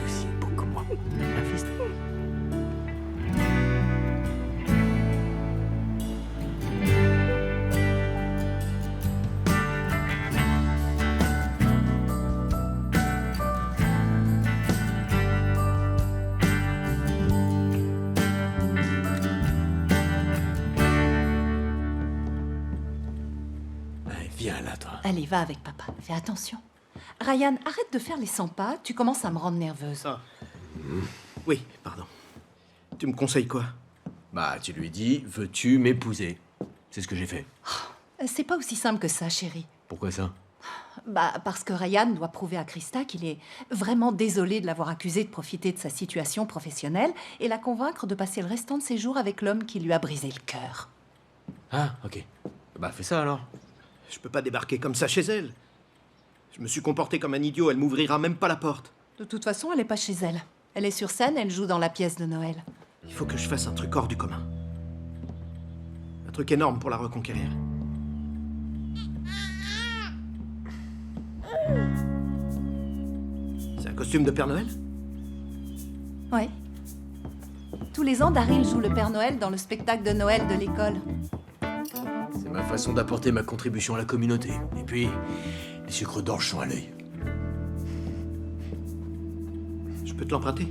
Speaker 9: Aussi beau que moi. Un fils. Viens là, toi.
Speaker 12: Allez, va avec papa. Fais attention. Ryan, arrête de faire les 100 pas. Tu commences à me rendre nerveuse.
Speaker 6: Ah. Oui, pardon. Tu me conseilles quoi?
Speaker 9: Bah, tu lui dis, veux-tu m'épouser? C'est ce que j'ai fait.
Speaker 12: C'est pas aussi simple que ça, chérie.
Speaker 9: Pourquoi ça?
Speaker 12: Bah, parce que Ryan doit prouver à Krista qu'il est vraiment désolé de l'avoir accusée de profiter de sa situation professionnelle et la convaincre de passer le restant de ses jours avec l'homme qui lui a brisé le cœur.
Speaker 9: Ah, ok. Bah, fais ça alors.
Speaker 6: Je peux pas débarquer comme ça chez elle. Je me suis comporté comme un idiot, elle m'ouvrira même pas la porte.
Speaker 12: De toute façon, elle est pas chez elle. Elle est sur scène, elle joue dans la pièce de Noël.
Speaker 6: Il faut que je fasse un truc hors du commun. Un truc énorme pour la reconquérir. C'est un costume de Père Noël?
Speaker 12: Ouais. Tous les ans, Daryl joue le Père Noël dans le spectacle de Noël de l'école.
Speaker 9: C'est ma façon d'apporter ma contribution à la communauté. Et puis, les sucres d'orge sont à l'œil.
Speaker 6: Je peux te l'emprunter?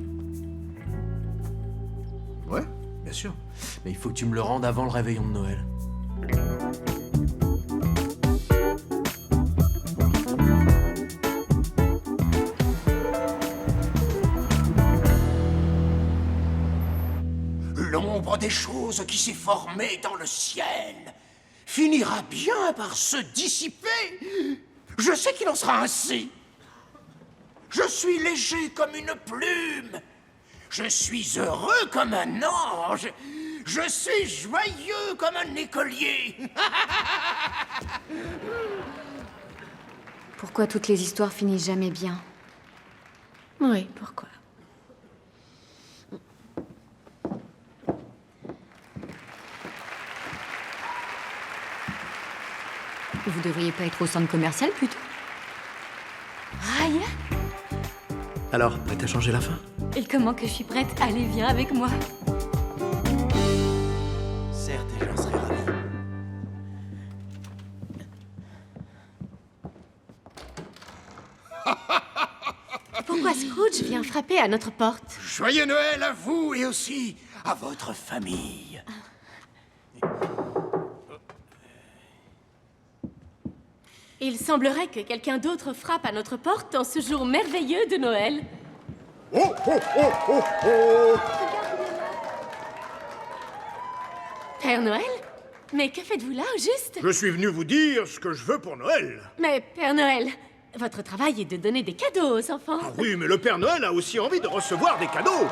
Speaker 9: Ouais, bien sûr. Mais il faut que tu me le rendes avant le réveillon de Noël.
Speaker 17: L'ombre des choses qui s'est formée dans le ciel finira bien par se dissiper. Je sais qu'il en sera ainsi. Je suis léger comme une plume. Je suis heureux comme un ange. Je suis joyeux comme un écolier.
Speaker 3: Pourquoi toutes les histoires finissent jamais bien?
Speaker 4: Oui, pourquoi?
Speaker 3: Vous devriez pas être au centre commercial plutôt? Ryan?
Speaker 6: Alors, prête à changer la fin?
Speaker 3: Et comment que je suis prête? Allez, viens avec moi.
Speaker 6: Certes, et j'en serais ravi.
Speaker 4: Pourquoi Scrooge vient frapper à notre porte?
Speaker 17: Joyeux Noël à vous et aussi à votre famille.
Speaker 4: Il semblerait que quelqu'un d'autre frappe à notre porte en ce jour merveilleux de Noël.
Speaker 17: Oh, oh, oh, oh, oh!
Speaker 4: Père Noël? Mais que faites-vous là, au juste?
Speaker 17: Je suis venu vous dire ce que je veux pour Noël.
Speaker 4: Mais Père Noël, votre travail est de donner des cadeaux aux enfants.
Speaker 17: Ah oui, mais le Père Noël a aussi envie de recevoir des cadeaux.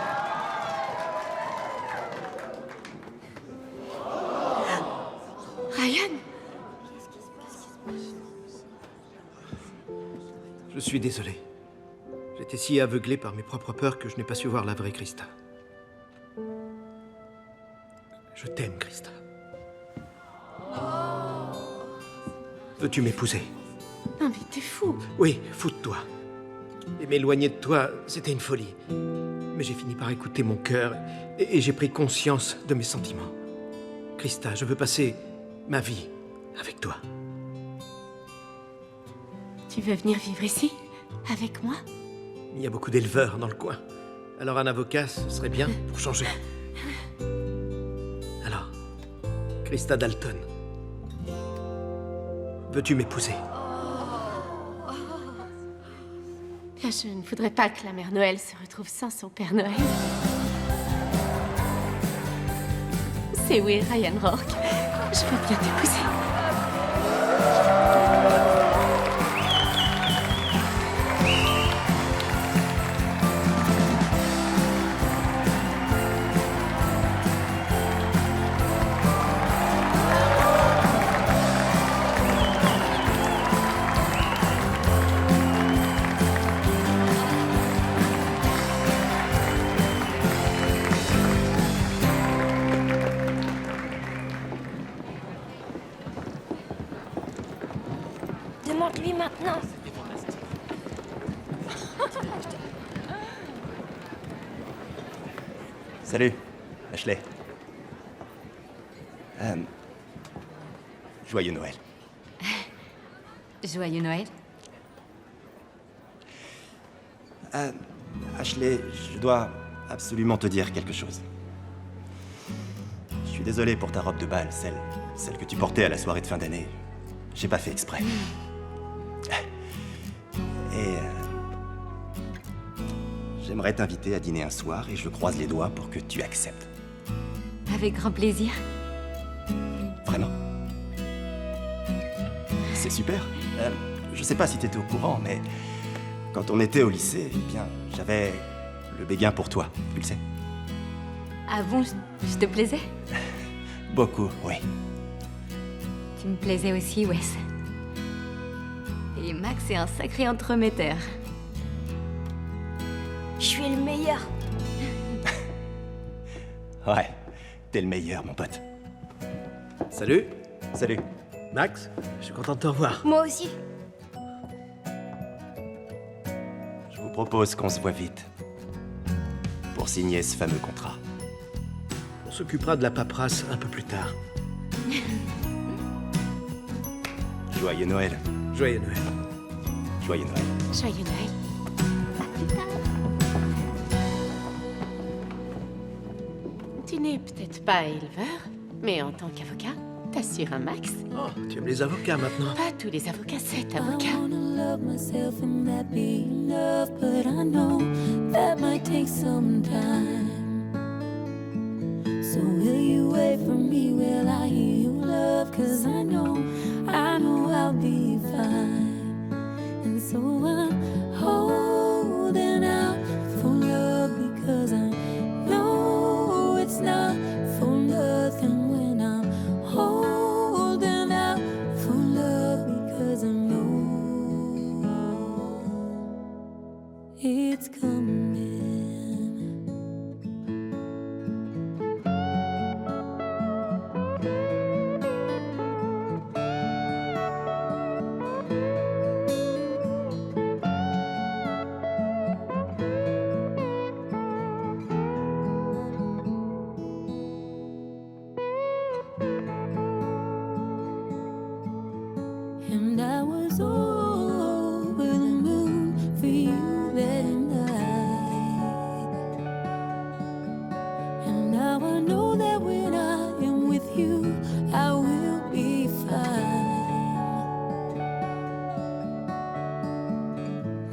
Speaker 4: Ryan?
Speaker 6: Je suis désolé. J'étais si aveuglé par mes propres peurs que je n'ai pas su voir la vraie Krista. Je t'aime, Krista. Veux-tu m'épouser?
Speaker 4: Non mais t'es fou.
Speaker 6: Oui, fou de toi. Et m'éloigner de toi, c'était une folie. Mais j'ai fini par écouter mon cœur et j'ai pris conscience de mes sentiments. Krista, je veux passer ma vie avec toi.
Speaker 4: Tu veux venir vivre ici? Avec moi?
Speaker 6: Il y a beaucoup d'éleveurs dans le coin. Alors un avocat, ce serait bien pour changer. Alors, Krista Dalton, veux-tu m'épouser?
Speaker 4: Bien, je ne voudrais pas que la mère Noël se retrouve sans son Père Noël. C'est oui, Ryan Rourke. Je veux bien t'épouser.
Speaker 15: Demande-lui maintenant.
Speaker 2: Salut, Ashley. Joyeux Noël.
Speaker 3: Joyeux Noël.
Speaker 2: Ashley, je dois absolument te dire quelque chose. Je suis désolé pour ta robe de bal, celle que tu portais à la soirée de fin d'année. J'ai pas fait exprès. Et j'aimerais t'inviter à dîner un soir et je croise les doigts pour que tu acceptes.
Speaker 3: Avec grand plaisir.
Speaker 2: Vraiment. C'est super. Je sais pas si t'étais au courant, mais quand on était au lycée, eh bien, j'avais le béguin pour toi, tu le sais.
Speaker 3: Ah bon, je te plaisais?
Speaker 2: Beaucoup, oui.
Speaker 3: Tu me plaisais aussi, Wes. Et Max est un sacré entremetteur.
Speaker 15: Je suis le meilleur.
Speaker 2: Ouais, t'es le meilleur, mon pote.
Speaker 6: Salut.
Speaker 2: Salut.
Speaker 6: Max, je suis content de te revoir.
Speaker 15: Moi aussi.
Speaker 2: Je vous propose qu'on se voit vite. Pour signer ce fameux contrat.
Speaker 6: On s'occupera de la paperasse un peu plus tard.
Speaker 2: Joyeux Noël.
Speaker 6: Joyeux Noël.
Speaker 2: Joyeux Noël.
Speaker 4: Joyeux Noël. Tu n'es peut-être pas éleveur, mais en tant qu'avocat, t'assures un max.
Speaker 6: Oh, tu aimes les avocats maintenant?
Speaker 4: Pas tous les avocats, c'est avocat.
Speaker 8: I wanna love myself and that be enough, but I know that might take some time. So will you wait for me? Will I hear you love? 'Cause I know I'll be fine. And so I'm holding out for love because I know it's not for nothing when I'm holding out for love because I know it's coming. And I was over the moon for you that night. And now I know that when I am with you, I will be fine.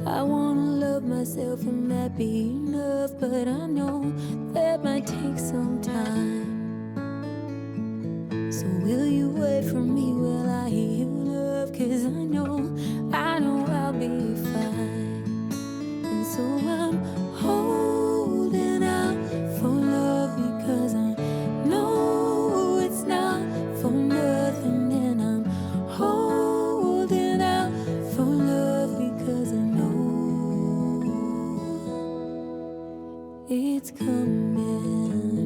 Speaker 8: I wanna love myself and that be enough, but I know that might take some time. So will you wait for me? Will I hear you love? 'Cause I know I'll be fine. And so I'm holding out for love because I know it's not for nothing. And I'm holding out for love because I know it's coming.